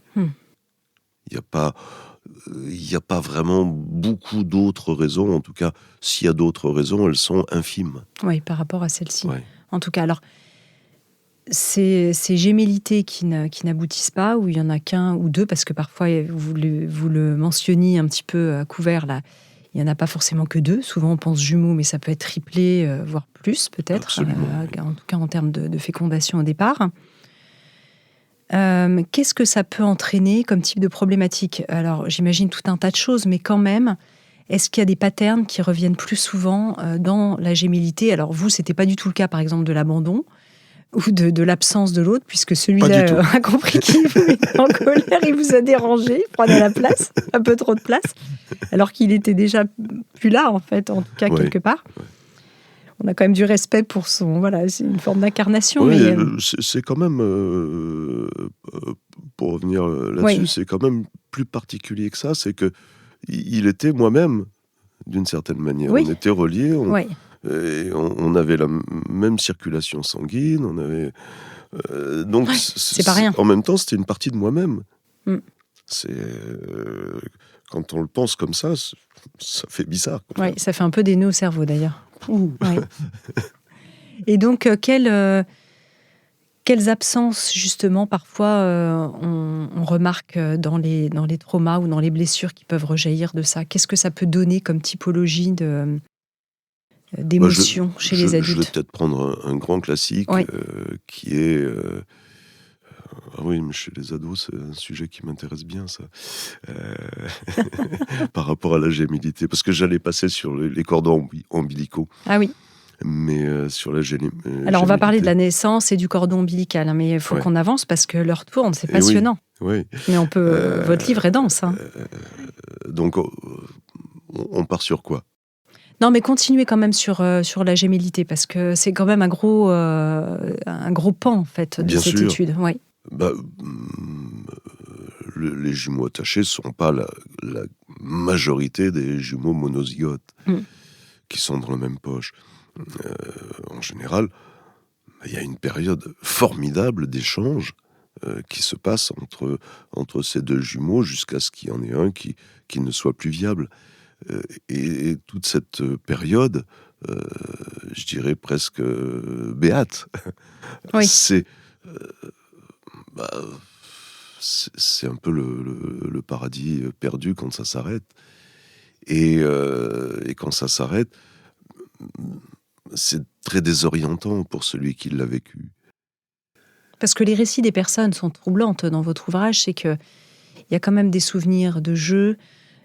Il n'y a pas vraiment beaucoup d'autres raisons. En tout cas, s'il y a d'autres raisons, elles sont infimes.
Oui, par rapport à celle-ci. En tout cas, alors, ces gémellités qui n'aboutissent pas, ou il n'y en a qu'un ou deux, parce que parfois, vous le mentionniez un petit peu à couvert, là, il n'y en a pas forcément que deux. Souvent, on pense jumeaux, mais ça peut être triplé, voire plus, peut-être, en tout cas en termes de fécondation au départ. Qu'est-ce que ça peut entraîner comme type de problématique ? Alors, j'imagine tout un tas de choses, mais quand même, est-ce qu'il y a des patterns qui reviennent plus souvent dans la gémellité ? Alors, vous, c'était pas du tout le cas, par exemple, de l'abandon ou de l'absence de l'autre, puisque celui-là a compris qu'il vous mettait en colère, il vous a dérangé, il prenait la place, un peu trop de place, alors qu'il était déjà plus là, en fait, en tout cas, quelque part. On a quand même du respect pour son... Voilà, c'est une forme d'incarnation.
Oui,
mais
c'est quand même... pour revenir là-dessus, c'est quand même plus particulier que ça. C'est qu'il était moi-même, d'une certaine manière. On était reliés, on avait la même circulation sanguine, on avait... donc,
c'est pas rien.
En même temps, c'était une partie de moi-même. Quand on le pense comme ça fait bizarre.
Oui, ça fait un peu des nœuds au cerveau, d'ailleurs. Et donc, quelles absences, justement, parfois, on remarque dans les traumas ou dans les blessures qui peuvent rejaillir de ça ? Qu'est-ce que ça peut donner comme typologie d'émotions chez les adultes ?
Je vais peut-être prendre un grand classique qui est... Ah oui, mais chez les ados, c'est un sujet qui m'intéresse bien, ça. Par rapport à la gémellité. Parce que j'allais passer sur les cordons ombilicaux.
Ah oui.
Mais sur la gémellité...
Alors, on va parler de la naissance et du cordon ombilical, hein, mais il faut qu'on avance parce que l'heure tourne, c'est passionnant.
Oui.
Mais on peut... votre livre est dense. Hein.
Donc, on part sur quoi ?
Non, mais continuez quand même sur la gémellité, parce que c'est quand même un gros pan, en fait, de cette étude. Oui.
Les jumeaux attachés ne sont pas la majorité des jumeaux monozygotes qui sont dans la même poche. En général, il y a une période formidable d'échange qui se passe entre ces deux jumeaux jusqu'à ce qu'il y en ait un qui ne soit plus viable. Et toute cette période, je dirais presque béate, bah, c'est un peu le paradis perdu quand ça s'arrête. Et quand ça s'arrête, c'est très désorientant pour celui qui l'a vécu.
Parce que les récits des personnes sont troublantes dans votre ouvrage, c'est qu'il y a quand même des souvenirs de jeux,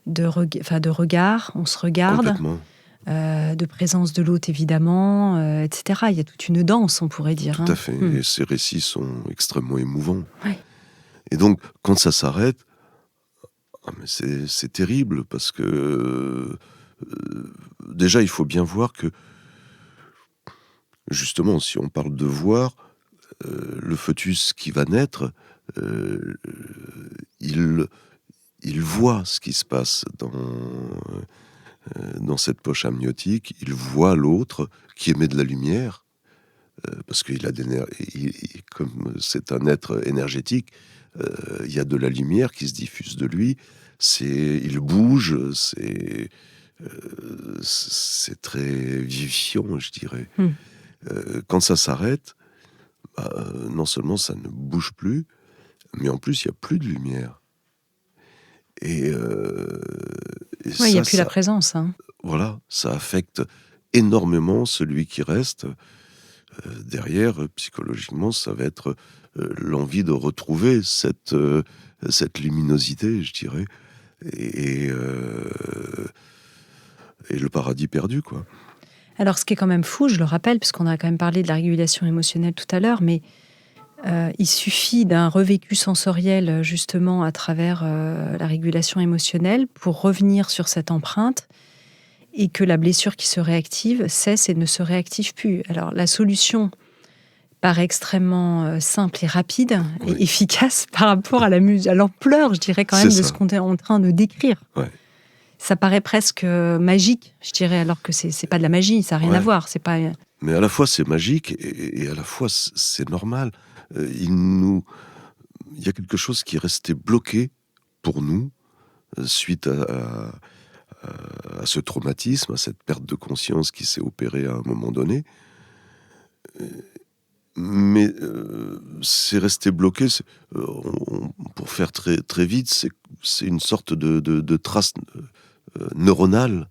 de regard, on se regarde,
Complètement.
De présence de l'autre évidemment, etc. Il y a toute une danse, on pourrait dire.
Tout à fait. Et ces récits sont extrêmement émouvants.
Ouais.
Et donc, quand ça s'arrête, mais c'est terrible parce que déjà, il faut bien voir que, justement, si on parle de voir, le fœtus qui va naître, il voit ce qui se passe dans cette poche amniotique, il voit l'autre qui émet de la lumière, parce qu'il a comme c'est un être énergétique, il y a de la lumière qui se diffuse de lui, il bouge, c'est très vivifiant, je dirais. Quand ça s'arrête, non seulement ça ne bouge plus, mais en plus il n'y a plus de lumière. Et
il n'y a plus la présence.
Voilà, ça affecte énormément celui qui reste. Derrière, psychologiquement, ça va être l'envie de retrouver cette luminosité, je dirais, et le paradis perdu, quoi.
Alors, ce qui est quand même fou, je le rappelle, puisqu'on a quand même parlé de la régulation émotionnelle tout à l'heure, mais il suffit d'un revécu sensoriel, justement, à travers la régulation émotionnelle pour revenir sur cette empreinte et que la blessure qui se réactive cesse et ne se réactive plus. Alors, la solution paraît extrêmement simple et rapide et efficace par rapport à l'ampleur, je dirais, quand même, de ce qu'on est en train de décrire.
Ouais.
Ça paraît presque magique, je dirais, alors que c'est pas de la magie, ça n'a rien à voir. C'est pas...
Mais à la fois, c'est magique et à la fois, c'est normal. Il y a quelque chose qui est resté bloqué pour nous suite à ce traumatisme, à cette perte de conscience qui s'est opérée à un moment donné. Mais c'est resté bloqué. Pour faire très, très vite, c'est une sorte de trace neuronale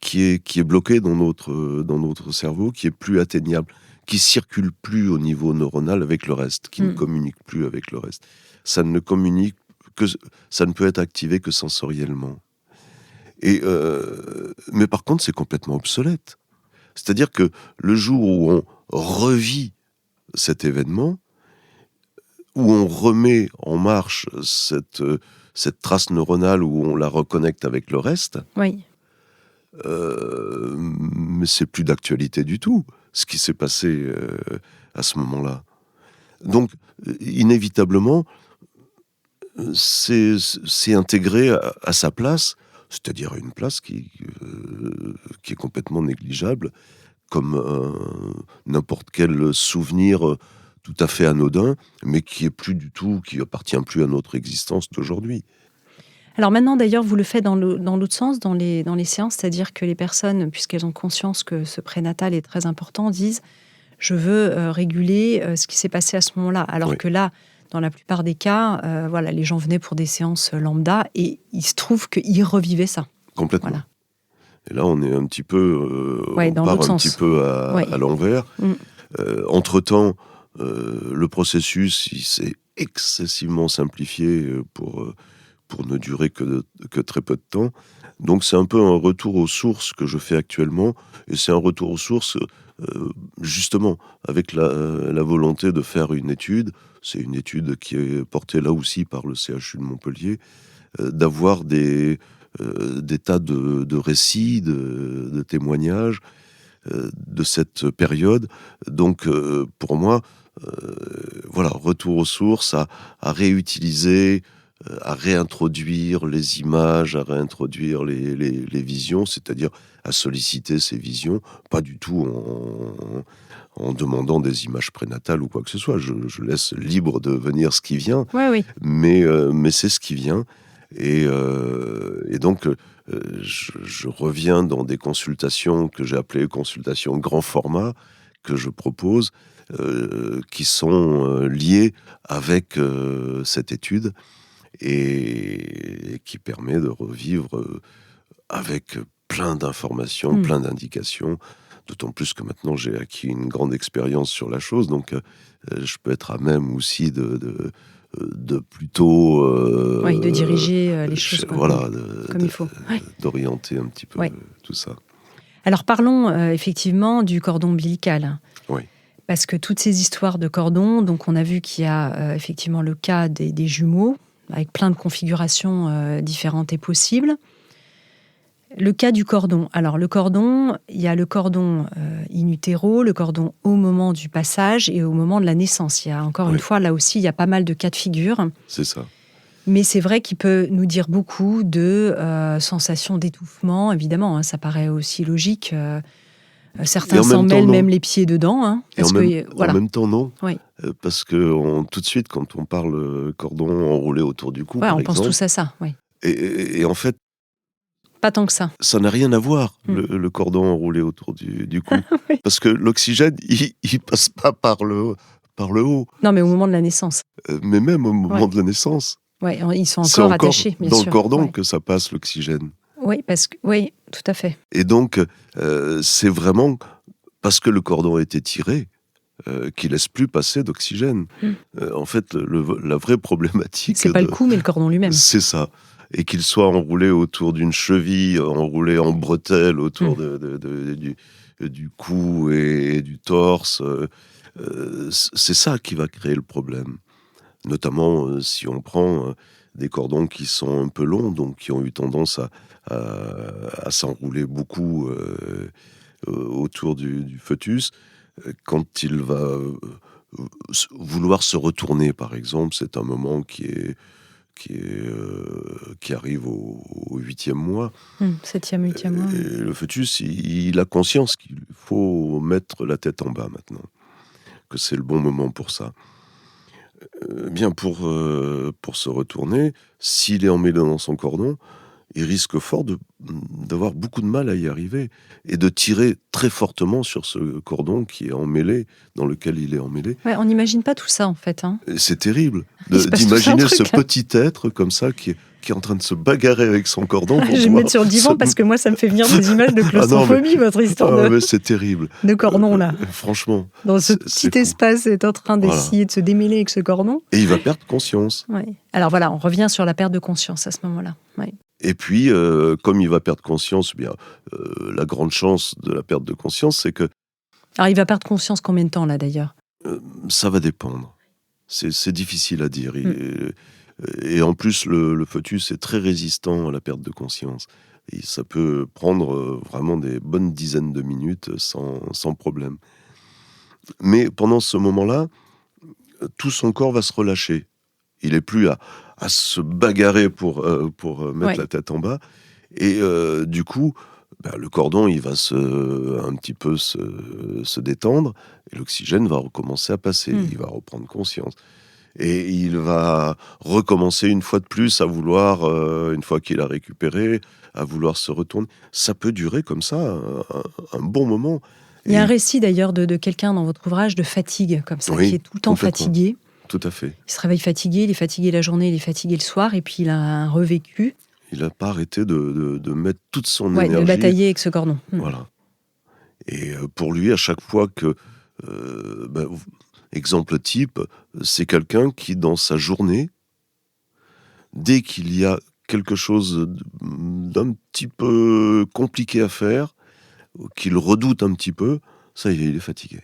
qui est bloquée dans notre cerveau, qui est plus atteignable, qui circule plus au niveau neuronal avec le reste, qui ne communique plus avec le reste. Ça ne peut être activé que sensoriellement. Mais par contre, c'est complètement obsolète. C'est-à-dire que le jour où on revit cet événement, où on remet en marche cette trace neuronale, où on la reconnecte avec le reste, mais c'est plus d'actualité du tout, ce qui s'est passé à ce moment-là. Donc, inévitablement, c'est intégré à sa place, c'est-à-dire une place qui est complètement négligeable, comme n'importe quel souvenir tout à fait anodin, mais qui appartient plus à notre existence d'aujourd'hui.
Alors maintenant, d'ailleurs, vous le faites dans l'autre sens, dans les séances, c'est-à-dire que les personnes, puisqu'elles ont conscience que ce prénatal est très important, disent « je veux réguler ce qui s'est passé à ce moment-là ». Alors que là, dans la plupart des cas, les gens venaient pour des séances lambda et il se trouve qu'ils revivaient ça.
Complètement. Voilà. Et là, on est un petit peu, on part un petit peu à l'envers. Entre-temps, le processus, il s'est excessivement simplifié pour ne durer que très peu de temps. Donc, c'est un peu un retour aux sources que je fais actuellement. Et c'est un retour aux sources, justement, avec la volonté de faire une étude. C'est une étude qui est portée là aussi par le CHU de Montpellier, d'avoir des tas de récits, de témoignages de cette période. Donc, pour moi, retour aux sources, à réutiliser, à réintroduire les images, à réintroduire les visions, c'est-à-dire à solliciter ces visions, pas du tout en demandant des images prénatales ou quoi que ce soit. Je laisse libre de venir ce qui vient, mais c'est ce qui vient. Et donc, je reviens dans des consultations que j'ai appelées consultations grand format, que je propose, qui sont liés avec cette étude et qui permet de revivre avec plein d'informations, plein d'indications, d'autant plus que maintenant j'ai acquis une grande expérience sur la chose, donc je peux être à même aussi de plutôt...
de diriger les choses
voilà,
comme il faut.
D'orienter un petit peu tout ça.
Alors parlons effectivement du cordon ombilical.
Oui.
Parce que toutes ces histoires de cordons, donc on a vu qu'il y a effectivement le cas des jumeaux, avec plein de configurations différentes et possibles. Le cas du cordon. Alors le cordon, il y a le cordon in utero, le cordon au moment du passage et au moment de la naissance. Il y a encore une fois, là aussi, il y a pas mal de cas de figure.
C'est ça.
Mais c'est vrai qu'il peut nous dire beaucoup de sensations d'étouffement, évidemment, ça paraît aussi logique. Certains s'en mêlent même les pieds dedans.
En même temps, non. Oui. Parce que tout de suite, quand on parle cordon enroulé autour du cou, par exemple...
pense tous à ça, oui.
Et en fait...
Pas tant que ça.
Ça n'a rien à voir, le cordon enroulé autour du cou. Oui. Parce que l'oxygène, il passe pas par le haut.
Non, mais au moment de la naissance.
Mais même au moment de la naissance.
Oui, ils sont encore attachés, bien sûr.
C'est dans le cordon que ça passe, l'oxygène.
Oui, oui, tout à fait.
Et donc, c'est vraiment parce que le cordon a été tiré qu'il laisse plus passer d'oxygène. En fait, la vraie problématique...
C'est pas le cou, mais le cordon lui-même.
C'est ça. Et qu'il soit enroulé autour d'une cheville, enroulé en bretelle autour du cou et du torse, c'est ça qui va créer le problème. Notamment si on prend des cordons qui sont un peu longs, donc qui ont eu tendance à s'enrouler beaucoup autour du fœtus. Quand il va vouloir se retourner, par exemple, c'est un moment qui arrive au 8e mois.
7e, 8e mois.
Et le fœtus, il a conscience qu'il faut mettre la tête en bas maintenant, que c'est le bon moment pour ça. Bien pour se retourner, s'il est emmêlé dans son cordon, il risque fort d'avoir beaucoup de mal à y arriver et de tirer très fortement sur ce cordon qui est emmêlé, dans lequel il est emmêlé.
Ouais, on n'imagine pas tout ça en fait.
C'est terrible d'imaginer ce petit être comme ça qui est en train de se bagarrer avec son cordon.
Je vais me mettre sur le divan parce que moi ça me fait venir des images de claustrophobie, votre histoire
mais c'est terrible.
De cordon là.
Franchement.
Dans ce petit espace, est en train d'essayer de se démêler avec ce cordon.
Et il va perdre conscience.
Ouais. Alors voilà, on revient sur la perte de conscience à ce moment-là. Ouais.
Et puis, comme il va perdre conscience, la grande chance de la perte de conscience, c'est que...
Alors, il va perdre conscience combien de temps, là, d'ailleurs ?
Ça va dépendre. C'est difficile à dire. Et en plus, le fœtus est très résistant à la perte de conscience. Et ça peut prendre vraiment des bonnes dizaines de minutes sans problème. Mais pendant ce moment-là, tout son corps va se relâcher. Il n'est plus à se bagarrer pour mettre la tête en bas. Et du coup, le cordon, il va un petit peu se détendre et l'oxygène va recommencer à passer. Il va reprendre conscience. Et il va recommencer une fois de plus à vouloir, une fois qu'il a récupéré, à vouloir se retourner. Ça peut durer comme ça un bon moment.
Il y a un récit d'ailleurs de quelqu'un dans votre ouvrage de fatigue, comme ça, qui est tout le temps fatigué.
Tout à fait.
Il se réveille fatigué, il est fatigué la journée, il est fatigué le soir, et puis il a un revécu.
Il n'a pas arrêté de mettre toute son énergie.
De batailler avec ce cordon.
Voilà. Et pour lui, à chaque fois que... exemple type, c'est quelqu'un qui, dans sa journée, dès qu'il y a quelque chose d'un petit peu compliqué à faire, qu'il redoute un petit peu, ça y est, il est fatigué.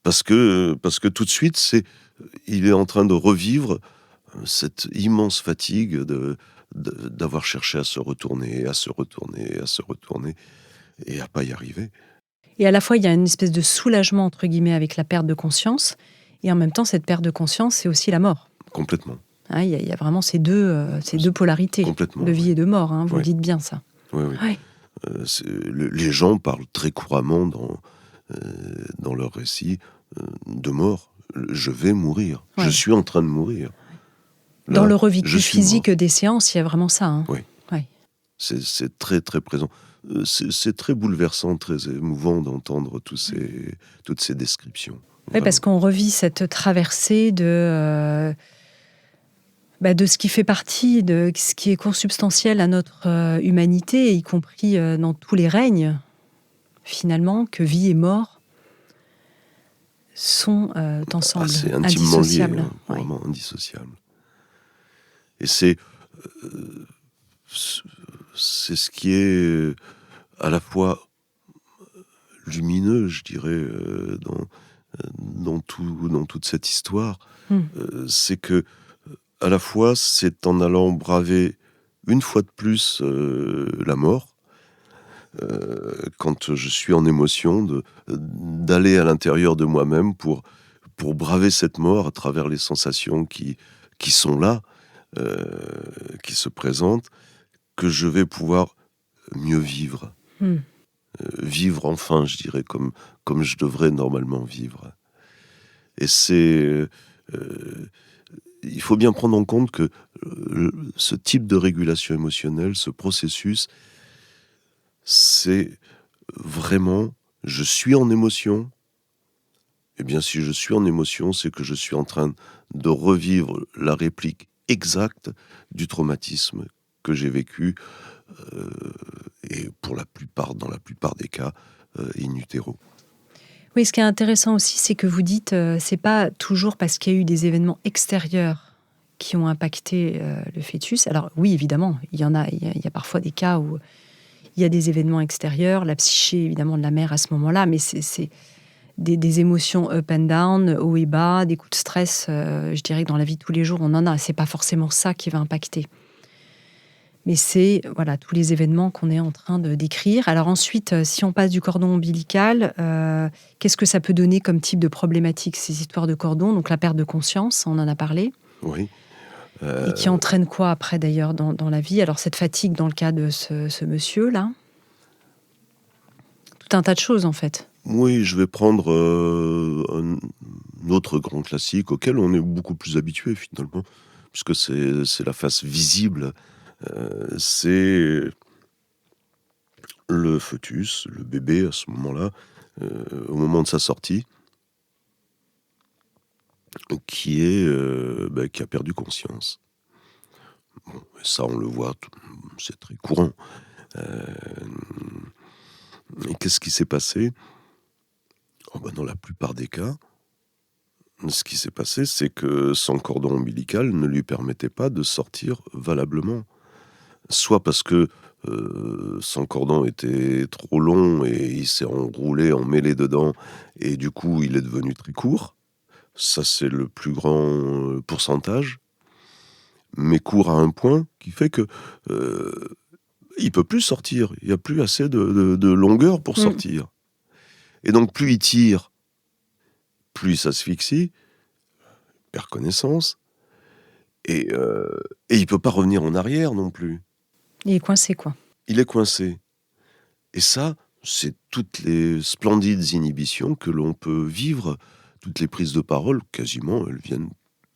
Parce que tout de suite, il est en train de revivre cette immense fatigue d'avoir cherché à se retourner, et à pas y arriver.
Et à la fois, il y a une espèce de soulagement, entre guillemets, avec la perte de conscience, et en même temps, cette perte de conscience, c'est aussi la mort.
Complètement.
Il y a vraiment ces deux polarités, de vie et de mort, vous le dites bien, ça.
Oui. Les gens parlent très couramment dans leur récit de mort. Je vais mourir. Je suis en train de mourir. Là,
dans le revécu physique des séances, il y a vraiment ça.
Oui. C'est très, très présent. C'est très bouleversant, très émouvant d'entendre toutes ces descriptions.
Oui, parce qu'on revit cette traversée de ce qui fait partie de ce qui est consubstantiel à notre humanité, y compris dans tous les règnes, finalement, que vie et mort sont ensemble,
C'est intimement
indissociables.
lié, vraiment indissociables. Et c'est ce qui est à la fois lumineux, je dirais, dans toute cette histoire. C'est que, à la fois, c'est en allant braver une fois de plus la mort, quand je suis en émotion, d'aller à l'intérieur de moi-même pour braver cette mort à travers les sensations qui sont là, qui se présentent, que je vais pouvoir mieux vivre. Vivre enfin, je dirais, comme je devrais normalement vivre. Et il faut bien prendre en compte que ce type de régulation émotionnelle, ce processus, c'est vraiment, je suis en émotion. Eh bien, si je suis en émotion, c'est que je suis en train de revivre la réplique exacte du traumatisme que j'ai vécu, et dans la plupart des cas, in utero.
Oui, ce qui est intéressant aussi, c'est que vous dites, c'est pas toujours parce qu'il y a eu des événements extérieurs qui ont impacté le fœtus. Alors oui, évidemment, il y a parfois des cas où il y a des événements extérieurs, la psyché évidemment de la mère à ce moment-là, mais c'est des émotions up and down, haut et bas, des coups de stress, je dirais que dans la vie de tous les jours, on en a. C'est pas forcément ça qui va impacter. Mais c'est tous les événements qu'on est en train de décrire. Alors ensuite, si on passe du cordon ombilical, qu'est-ce que ça peut donner comme type de problématique, ces histoires de cordon? Donc la perte de conscience, on en a parlé.
Oui.
Et qui entraîne quoi après d'ailleurs dans la vie? Alors cette fatigue dans le cas de ce monsieur-là, tout un tas de choses en fait.
Oui, je vais prendre un autre grand classique auquel on est beaucoup plus habitué finalement, puisque c'est la face visible. C'est le fœtus, le bébé à ce moment-là, au moment de sa sortie, qui a perdu conscience. Bon, ça, on le voit, c'est très courant. Et qu'est-ce qui s'est passé? Dans la plupart des cas, ce qui s'est passé, c'est que son cordon ombilical ne lui permettait pas de sortir valablement. Soit parce que son cordon était trop long et il s'est enroulé, emmêlé dedans, et du coup, il est devenu très court. Ça, c'est le plus grand pourcentage. Mais court à un point qui fait que il peut plus sortir. Il n'y a plus assez de longueur pour sortir. Et donc, plus il tire, plus il s'asphyxie, perd connaissance, et il peut pas revenir en arrière non plus.
Il est coincé, quoi.
Il est coincé. Et ça, c'est toutes les splendides inhibitions que l'on peut vivre, toutes les prises de parole, quasiment, elles viennent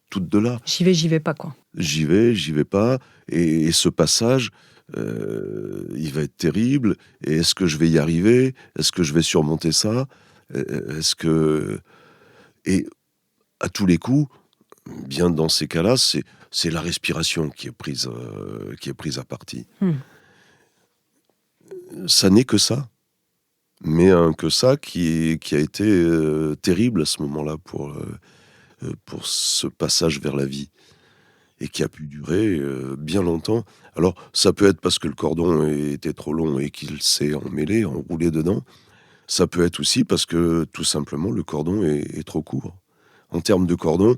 toutes de là.
J'y vais pas, quoi.
J'y vais pas, et ce passage, il va être terrible, et est-ce que je vais y arriver? Est-ce que je vais surmonter ça? Et à tous les coups, bien dans ces cas-là, c'est la respiration qui est prise à partie. Ça n'est que ça, mais que ça qui a été terrible à ce moment-là pour ce passage vers la vie, et qui a pu durer bien longtemps. Alors, ça peut être parce que le cordon était trop long et qu'il s'est emmêlé, enroulé dedans. Ça peut être aussi parce que, tout simplement, le cordon est trop court. En termes de cordon,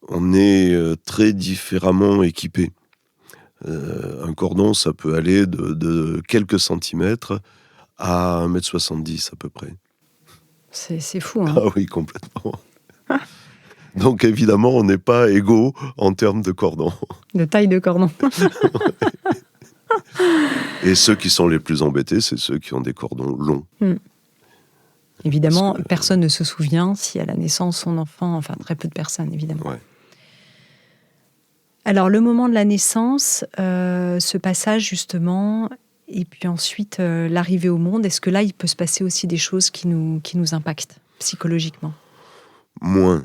on est très différemment équipé. Un cordon, ça peut aller de quelques centimètres à 1,70 m à peu près.
C'est fou, hein.
Ah oui, complètement. Donc évidemment, on n'est pas égaux en termes de cordon.
De taille de cordon.
Et ceux qui sont les plus embêtés, c'est ceux qui ont des cordons longs.
Évidemment, personne ne se souvient si à la naissance, son enfant... Enfin, très peu de personnes, évidemment.
Ouais.
Alors, le moment de la naissance, ce passage justement, et puis ensuite l'arrivée au monde, est-ce que là, il peut se passer aussi des choses qui nous impactent psychologiquement ?
Moins.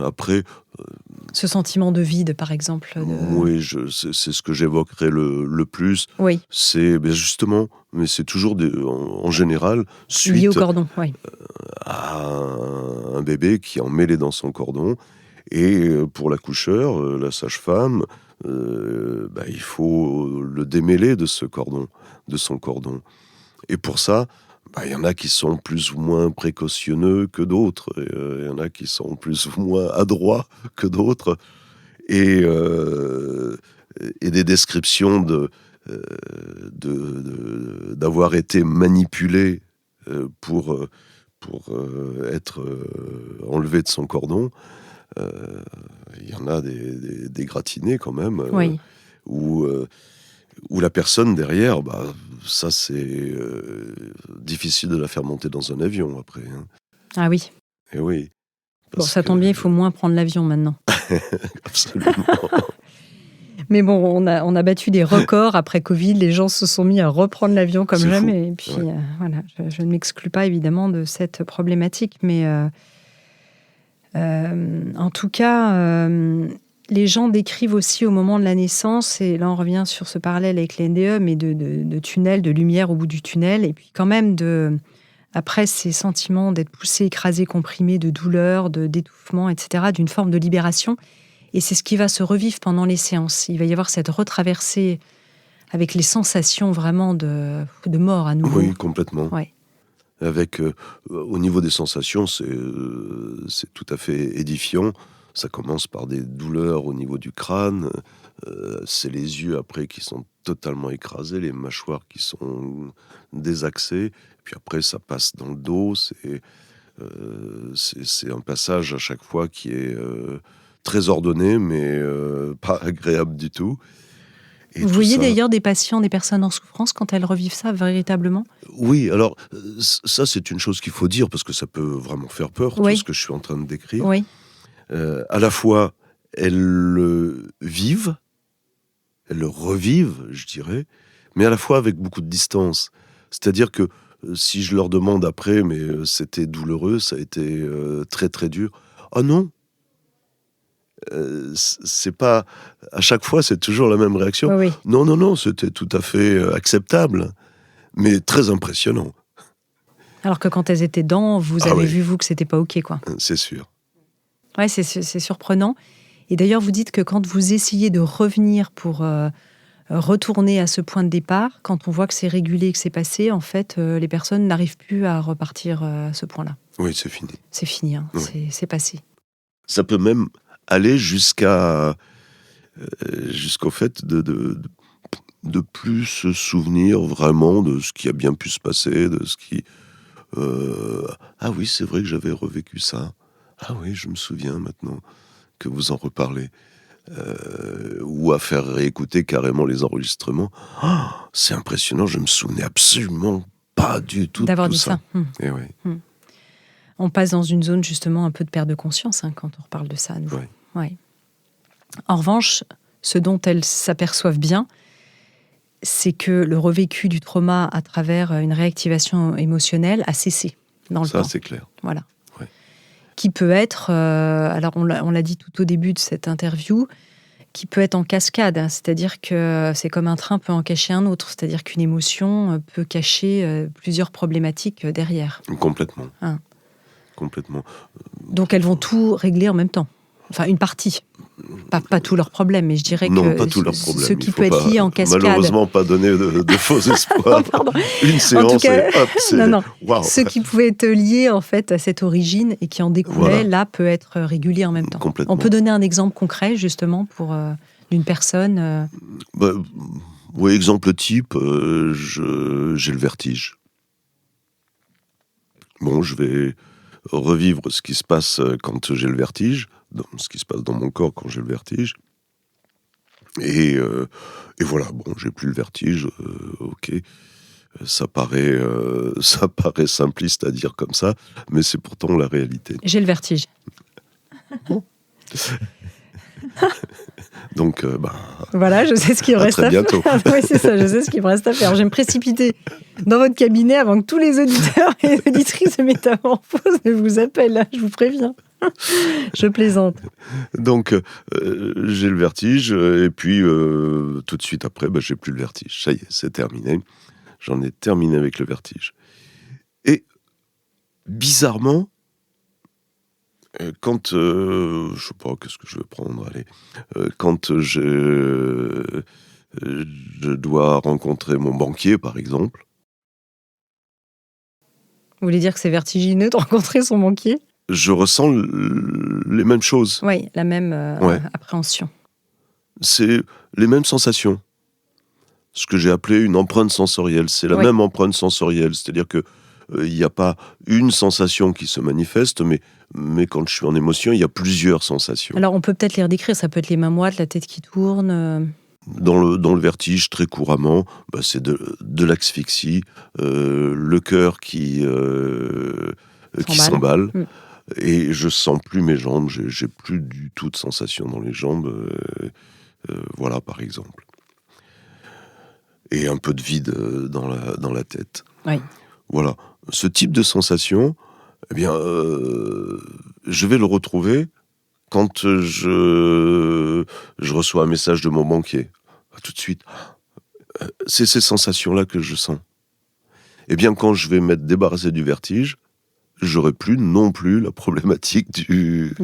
Après,
Ce sentiment de vide, par exemple.
oui, c'est ce que j'évoquerai le plus.
Oui,
C'est justement, mais c'est toujours en général
lié
suite
au cordon, oui.
à un bébé qui est emmêlé dans son cordon. Et pour l'accoucheur, la sage-femme, il faut le démêler de son cordon. Et pour ça, il y en a qui sont plus ou moins précautionneux que d'autres. Il y en a qui sont plus ou moins adroits que d'autres. Et des descriptions d'avoir été manipulé pour être enlevé de son cordon. Il y en a des gratinés quand même,
Oui.
où la personne derrière, ça c'est difficile de la faire monter dans un avion après. Hein.
Ah oui.
Et oui.
Bon, ça tombe bien, il faut moins prendre l'avion maintenant.
Absolument.
Mais bon, on a battu des records après Covid. Les gens se sont mis à reprendre l'avion comme
C'est
jamais.
fou.
Et puis,
Ouais.
voilà, je ne m'exclus pas évidemment de cette problématique. Mais en tout cas, les gens décrivent aussi au moment de la naissance, et là on revient sur ce parallèle avec les NDE, mais de tunnel, de lumière au bout du tunnel. Et puis quand même, après ces sentiments d'être poussé, écrasé, comprimé, de douleur, d'étouffement, etc., d'une forme de libération. Et c'est ce qui va se revivre pendant les séances. Il va y avoir cette retraversée avec les sensations vraiment de mort à nouveau.
Oui, complètement.
Ouais.
Avec, au niveau des sensations, c'est tout à fait édifiant. Ça commence par des douleurs au niveau du crâne. C'est les yeux après qui sont totalement écrasés, les mâchoires qui sont désaxées. Puis après, ça passe dans le dos. C'est un passage à chaque fois qui est très ordonné, mais pas agréable du tout. Et
Vous
tout
voyez
ça-
d'ailleurs des patients, des personnes en souffrance quand elles revivent ça véritablement ?
Oui, alors ça c'est une chose qu'il faut dire parce que ça peut vraiment faire peur,
Oui.
tout ce que je suis en train de décrire.
Oui,
À la fois, elles le vivent, elles le revivent, je dirais, mais à la fois avec beaucoup de distance. C'est-à-dire que si je leur demande après, mais c'était douloureux, ça a été très très dur. Ah non, c'est pas. À chaque fois, c'est toujours la même réaction.
oui, oui.
Non, c'était tout à fait acceptable, mais très impressionnant,
Alors que quand elles étaient dedans, vous
Ah
avez
oui.
vu, vous, que c'était pas OK, quoi.
c'est sûr.
Ouais, c'est surprenant. Et d'ailleurs, vous dites que quand vous essayez de revenir pour retourner à ce point de départ, quand on voit que c'est régulé, que c'est passé, en fait, les personnes n'arrivent plus à repartir à ce point-là.
Oui, c'est fini.
C'est fini, hein.
Oui.
C'est passé.
Ça peut même aller jusqu'au fait de plus se souvenir vraiment de ce qui a bien pu se passer, de ce qui... ah oui, c'est vrai que j'avais revécu ça. Ah oui, je me souviens maintenant que vous en reparlez. Ou à faire réécouter carrément les enregistrements. Ah, c'est impressionnant, je me souvenais absolument pas du tout
D'avoir
de tout
dit ça.
Et oui.
On passe dans une zone justement un peu de perte de conscience quand on reparle de ça à nouveau.
Ouais.
Ouais. En revanche, ce dont elles s'aperçoivent bien, c'est que le revécu du trauma à travers une réactivation émotionnelle a cessé dans le
Ça,
temps.
c'est clair.
Voilà.
Ouais.
Qui peut être, alors on l'a dit tout au début de cette interview, qui peut être en cascade, hein, c'est-à-dire que c'est comme un train peut en cacher un autre, c'est-à-dire qu'une émotion peut cacher plusieurs problématiques derrière.
Complètement.
Hein.
Complètement.
Donc elles vont tout régler en même temps. Enfin, une partie. Pas tous leurs problèmes, mais je dirais
Non,
que
pas tous leurs problèmes.
ce
Il
qui
faut
peut être
pas,
lié en cascade.
Malheureusement, pas donner de faux espoirs.
Pardon.
Une séance
cas,
et hop, c'est...
non.
Waouh.
Ce qui pouvait être lié en fait à cette origine et qui en découlait,
Voilà.
là, peut être régulier en même temps.
Complètement.
On peut donner un exemple concret, justement, pour d'une personne.
Oui, exemple type, j'ai le vertige. Bon, je vais revivre ce qui se passe quand j'ai le vertige, ce qui se passe dans mon corps quand j'ai le vertige. Et voilà, bon, j'ai plus le vertige, ok. Ça paraît simpliste à dire comme ça, mais c'est pourtant la réalité.
J'ai le vertige.
Donc,
Voilà, je sais ce qu'il me reste
très bientôt.
faire. Oui, c'est ça, je sais ce qu'il me reste à faire. Je vais me précipiter dans votre cabinet avant que tous les auditeurs et auditrices de Métamorphose ne vous appellent, là, je vous préviens. Je plaisante.
Donc, j'ai le vertige, et puis tout de suite après, j'ai plus le vertige. Ça y est, c'est terminé. J'en ai terminé avec le vertige. Et bizarrement, quand, je sais pas, qu'est-ce que je vais prendre, allez, quand je dois rencontrer mon banquier, par exemple.
Vous voulez dire que c'est vertigineux de rencontrer son banquier ?
Je ressens les mêmes choses.
Oui, la même
Ouais.
appréhension.
C'est les mêmes sensations. Ce que j'ai appelé une empreinte sensorielle. C'est la même empreinte sensorielle. C'est-à-dire que il n'y a pas une sensation qui se manifeste, mais quand je suis en émotion, il y a plusieurs sensations.
Alors, on peut peut-être les redécrire. Ça peut être les mains moites, la tête qui tourne.
Dans le vertige, très couramment, c'est de l'asphyxie, le cœur qui s'emballe. Et je sens plus mes jambes, j'ai plus du tout de sensation dans les jambes, voilà, par exemple. Et un peu de vide dans la tête.
Oui.
Voilà, ce type de sensation, eh bien, je vais le retrouver quand je reçois un message de mon banquier. Tout de suite, c'est ces sensations-là que je sens. Eh bien, quand je vais m'être débarrassé du vertige, j'aurai plus non plus la problématique du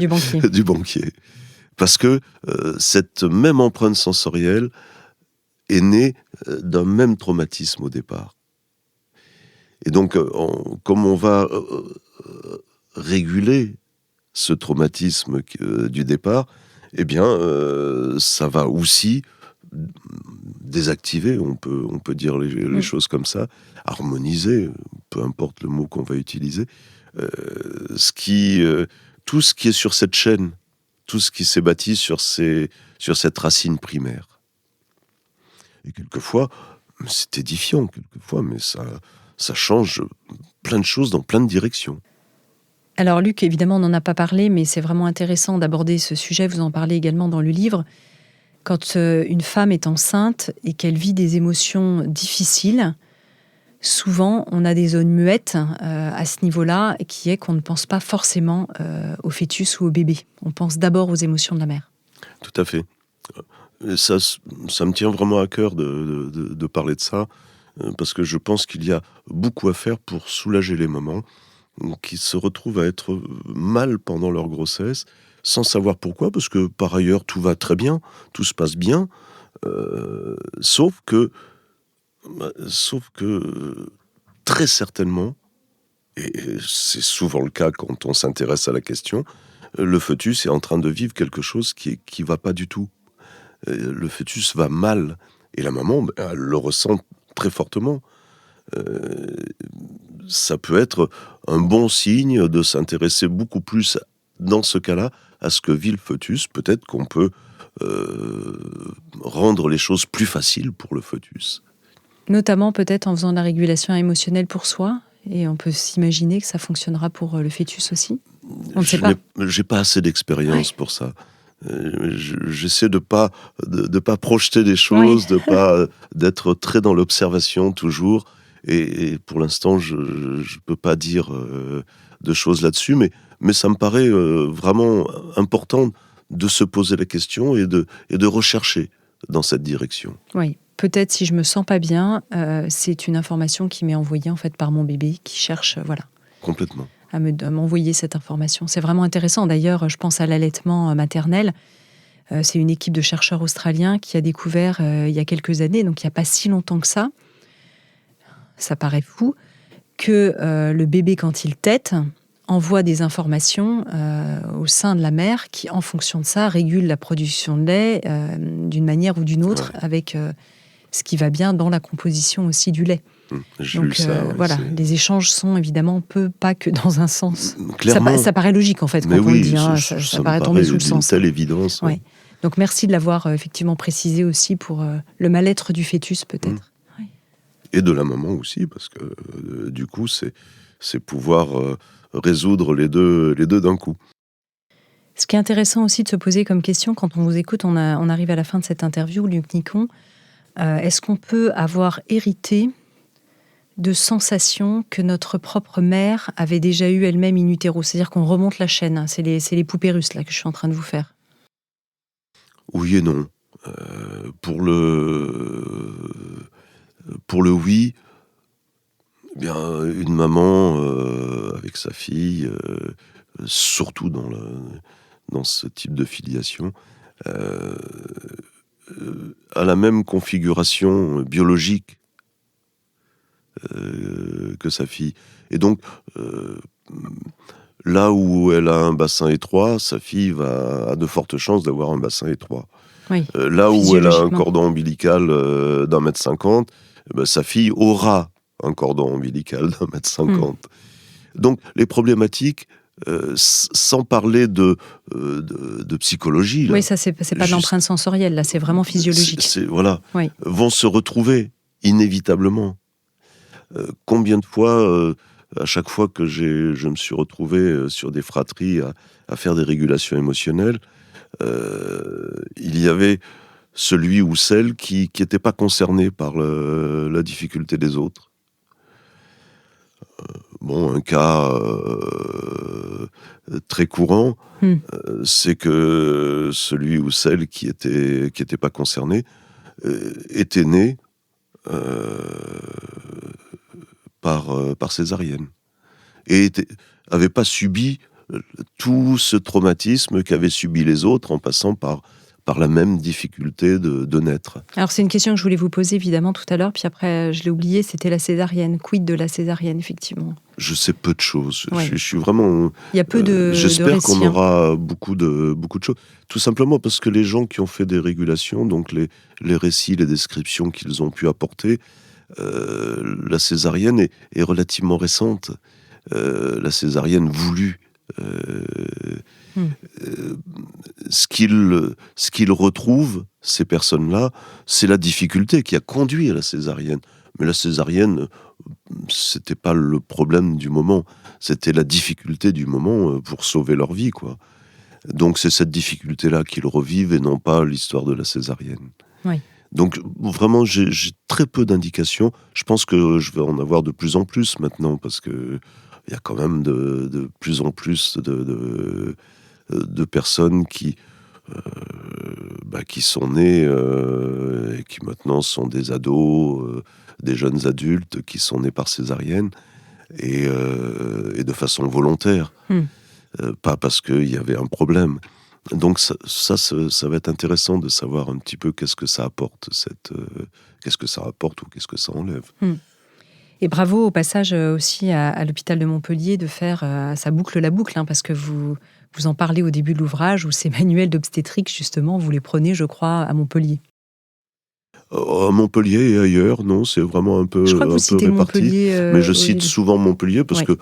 banquier. Parce que cette même empreinte sensorielle est née d'un même traumatisme au départ. Et donc, comme on va réguler ce traumatisme du départ, eh bien, ça va aussi désactiver, on peut dire les choses comme ça, harmoniser, peu importe le mot qu'on va utiliser, tout ce qui est sur cette chaîne, tout ce qui s'est bâti sur cette racine primaire. Et quelquefois, c'est édifiant, mais ça change plein de choses dans plein de directions.
Alors Luc, évidemment, on n'en a pas parlé, mais c'est vraiment intéressant d'aborder ce sujet. Vous en parlez également dans le livre. Quand une femme est enceinte et qu'elle vit des émotions difficiles, souvent on a des zones muettes à ce niveau-là, qui est qu'on ne pense pas forcément au fœtus ou au bébé. On pense d'abord aux émotions de la mère.
Tout à fait. Ça me tient vraiment à cœur de parler de ça, parce que je pense qu'il y a beaucoup à faire pour soulager les mamans qui se retrouvent à être mal pendant leur grossesse, sans savoir pourquoi, parce que par ailleurs tout va très bien, tout se passe bien, sauf que très certainement, et c'est souvent le cas quand on s'intéresse à la question, le fœtus est en train de vivre quelque chose qui va pas du tout. Le fœtus va mal, et la maman, elle le ressent très fortement. Ça peut être un bon signe de s'intéresser beaucoup plus, dans ce cas-là, à ce que vit le fœtus. Peut-être qu'on peut rendre les choses plus faciles pour le fœtus.
Notamment peut-être en faisant de la régulation émotionnelle pour soi, et on peut s'imaginer que ça fonctionnera pour le fœtus aussi. On ne sait pas.
J'ai pas assez d'expérience pour ça. J'essaie de pas projeter des choses, d'être très dans l'observation toujours. Et pour l'instant, je peux pas dire de choses là-dessus, mais ça me paraît vraiment important de se poser la question et de rechercher dans cette direction.
Oui, peut-être si je me sens pas bien, c'est une information qui m'est envoyée en fait par mon bébé qui cherche,
Complètement.
à m'envoyer cette information. C'est vraiment intéressant. D'ailleurs, je pense à l'allaitement maternel. C'est une équipe de chercheurs australiens qui a découvert il y a quelques années, donc il n'y a pas si longtemps que ça paraît fou, que le bébé, quand il tète, envoie des informations au sein de la mère qui, en fonction de ça, régule la production de lait d'une manière ou d'une autre, avec ce qui va bien dans la composition aussi du lait. Donc les échanges sont évidemment pas que dans un sens. Ça paraît logique en fait quand on le dit, ça paraît tomber sous le sens.
C'est une telle évidence.
Ouais. Donc merci de l'avoir effectivement précisé aussi pour le mal-être du fœtus peut-être.
Et de la maman aussi, parce que du coup c'est pouvoir résoudre les deux d'un coup.
Ce qui est intéressant aussi de se poser comme question, quand on vous écoute, on arrive à la fin de cette interview, Luc Nicon, est-ce qu'on peut avoir hérité de sensations que notre propre mère avait déjà eues elle-même in utero? C'est-à-dire qu'on remonte la chaîne, c'est les poupées russes là que je suis en train de vous faire.
Oui et non. Pour le oui, eh bien, une maman avec sa fille, surtout dans ce type de filiation, a la même configuration biologique que sa fille. Et donc, là où elle a un bassin étroit, sa fille a de fortes chances d'avoir un bassin étroit.
Oui,
Là où elle a un cordon ombilical d'1,50 m, sa fille aura un cordon ombilical d'1,50 m. Donc, les problématiques, sans parler de psychologie...
Oui, ça, c'est pas de l'empreinte sensorielle, là, c'est vraiment physiologique.
Voilà,
oui.
Vont se retrouver inévitablement. Combien de fois, à chaque fois que je me suis retrouvé sur des fratries à faire des régulations émotionnelles, il y avait celui ou celle qui n'était pas concerné par la difficulté des autres. Un cas très courant, c'est que celui ou celle qui était pas concerné était né par césarienne et avait pas subi tout ce traumatisme qu'avaient subi les autres en passant par la même difficulté de naître.
Alors c'est une question que je voulais vous poser évidemment tout à l'heure, puis après je l'ai oublié, c'était la césarienne. Quid de la césarienne, effectivement? Je
sais peu de choses.
Ouais.
Je suis vraiment...
Il y a peu de
j'espère
de
qu'on aura beaucoup de choses. Tout simplement parce que les gens qui ont fait des régulations, donc les récits, les descriptions qu'ils ont pu apporter, la césarienne est relativement récente. La césarienne voulue. Ce qu'ils retrouvent, ces personnes-là, c'est la difficulté qui a conduit à la césarienne. Mais la césarienne, c'était pas le problème du moment, c'était la difficulté du moment pour sauver leur vie, quoi. Donc c'est cette difficulté-là qu'ils revivent et non pas l'histoire de la césarienne.
Oui.
Donc vraiment, j'ai très peu d'indications. Je pense que je vais en avoir de plus en plus maintenant, parce que il y a quand même de plus en plus de personnes qui sont nées et qui maintenant sont des ados, des jeunes adultes qui sont nés par césarienne et de façon volontaire, pas parce qu'il y avait un problème. Donc ça va être intéressant de savoir un petit peu qu'est-ce que ça apporte, qu'est-ce que ça apporte ou qu'est-ce que ça enlève.
Et bravo au passage aussi à l'hôpital de Montpellier de faire, ça boucle la boucle, parce que vous en parlez au début de l'ouvrage, où ces manuels d'obstétrique, justement, vous les prenez, je crois, à Montpellier.
À Montpellier et ailleurs, non, c'est vraiment un peu réparti.
Je crois que vous citez Montpellier,
mais je cite souvent Montpellier parce que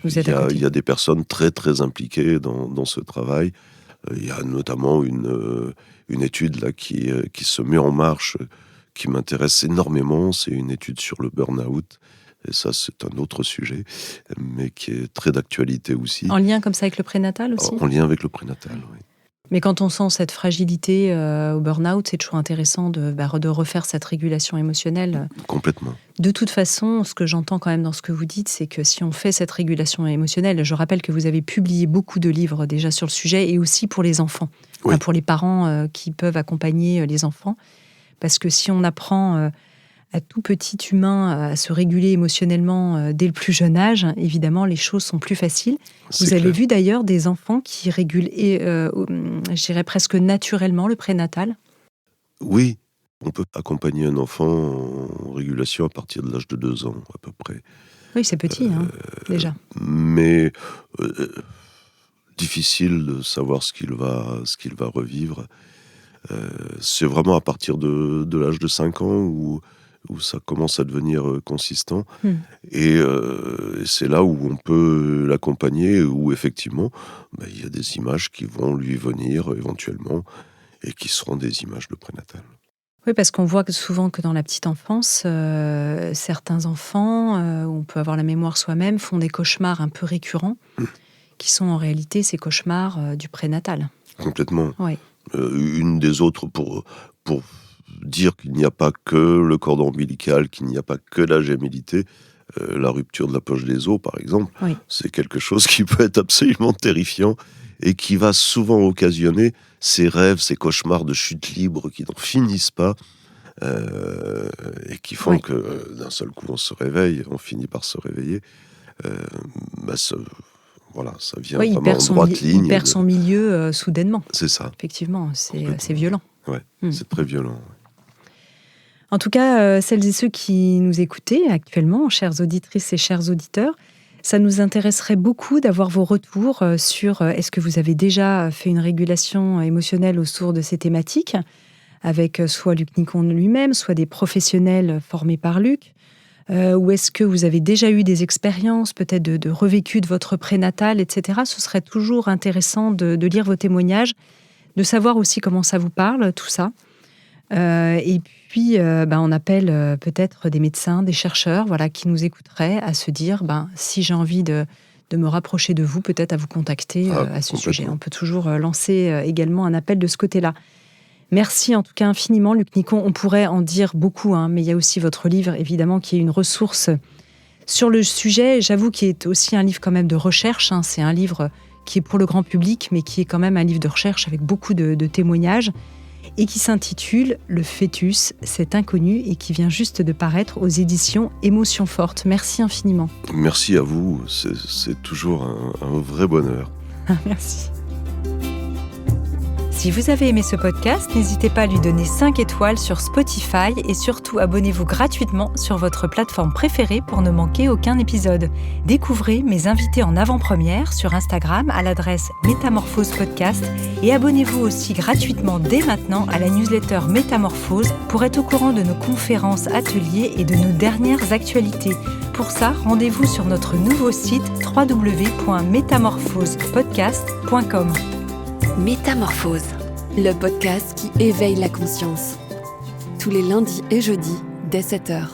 il y a des personnes très très impliquées dans ce travail. Il y a notamment une étude là qui se met en marche, qui m'intéresse énormément. C'est une étude sur le burn-out. Et ça, c'est un autre sujet, mais qui est très d'actualité aussi.
En lien comme ça avec le prénatal aussi ?
En lien avec le prénatal, oui.
Mais quand on sent cette fragilité au burn-out, c'est toujours intéressant de refaire cette régulation émotionnelle.
Complètement.
De toute façon, ce que j'entends quand même dans ce que vous dites, c'est que si on fait cette régulation émotionnelle, je rappelle que vous avez publié beaucoup de livres déjà sur le sujet, et aussi pour les enfants,
oui.
Pour les parents qui peuvent accompagner les enfants. Parce que si on apprend à tout petit humain à se réguler émotionnellement dès le plus jeune âge, évidemment, les choses sont plus faciles. Vous avez vu d'ailleurs des enfants qui régulent, je dirais presque naturellement, le prénatal ?
Oui, on peut accompagner un enfant en régulation à partir de l'âge de 2 ans, à peu près.
Oui, c'est petit, déjà.
Mais difficile de savoir ce qu'il va revivre. C'est vraiment à partir de l'âge de 5 ans où ça commence à devenir consistant. Et c'est là où on peut l'accompagner, où effectivement, il y a des images qui vont lui venir éventuellement et qui seront des images de prénatal.
Oui, parce qu'on voit souvent que dans la petite enfance, certains enfants, on peut avoir la mémoire soi-même, font des cauchemars un peu récurrents qui sont en réalité ces cauchemars du prénatal.
Complètement.
Oui.
Une des autres, pour dire qu'il n'y a pas que le cordon ombilical, qu'il n'y a pas que la gémellité, la rupture de la poche des os, par exemple, c'est quelque chose qui peut être absolument terrifiant et qui va souvent occasionner ces rêves, ces cauchemars de chute libre qui n'en finissent pas et qui font que d'un seul coup on se réveille, on finit par se réveiller. Ça vient vraiment en droite ligne.
Il perd son milieu soudainement.
C'est ça.
Effectivement, c'est violent.
Ouais, c'est très violent.
En tout cas, celles et ceux qui nous écoutaient actuellement, chères auditrices et chers auditeurs, ça nous intéresserait beaucoup d'avoir vos retours sur est-ce que vous avez déjà fait une régulation émotionnelle autour de ces thématiques, avec soit Luc Nicon lui-même, soit des professionnels formés par Luc, ou est-ce que vous avez déjà eu des expériences, peut-être de revécu de votre prénatal, etc. Ce serait toujours intéressant de lire vos témoignages, de savoir aussi comment ça vous parle, tout ça. Et puis, on appelle peut-être des médecins, des chercheurs, qui nous écouteraient à se dire, si j'ai envie de me rapprocher de vous, peut-être à vous contacter à ce sujet. On peut toujours lancer également un appel de ce côté-là. Merci en tout cas infiniment, Luc Nicon. On pourrait en dire beaucoup, mais il y a aussi votre livre, évidemment, qui est une ressource sur le sujet. J'avoue qu'il est aussi un livre quand même de recherche. C'est un livre qui est pour le grand public, mais qui est quand même un livre de recherche avec beaucoup de témoignages, et qui s'intitule « Le fœtus, c'est inconnu » et qui vient juste de paraître aux éditions Émotions Fortes. Merci infiniment.
Merci à vous, c'est toujours un vrai bonheur.
Merci. Si vous avez aimé ce podcast, n'hésitez pas à lui donner 5 étoiles sur Spotify et surtout abonnez-vous gratuitement sur votre plateforme préférée pour ne manquer aucun épisode. Découvrez mes invités en avant-première sur Instagram à l'adresse Métamorphose Podcast et abonnez-vous aussi gratuitement dès maintenant à la newsletter Métamorphose pour être au courant de nos conférences, ateliers et de nos dernières actualités. Pour ça, rendez-vous sur notre nouveau site www.métamorphosePodcast.com.
Métamorphose, le podcast qui éveille la conscience. Tous les lundis et jeudis, dès 7h.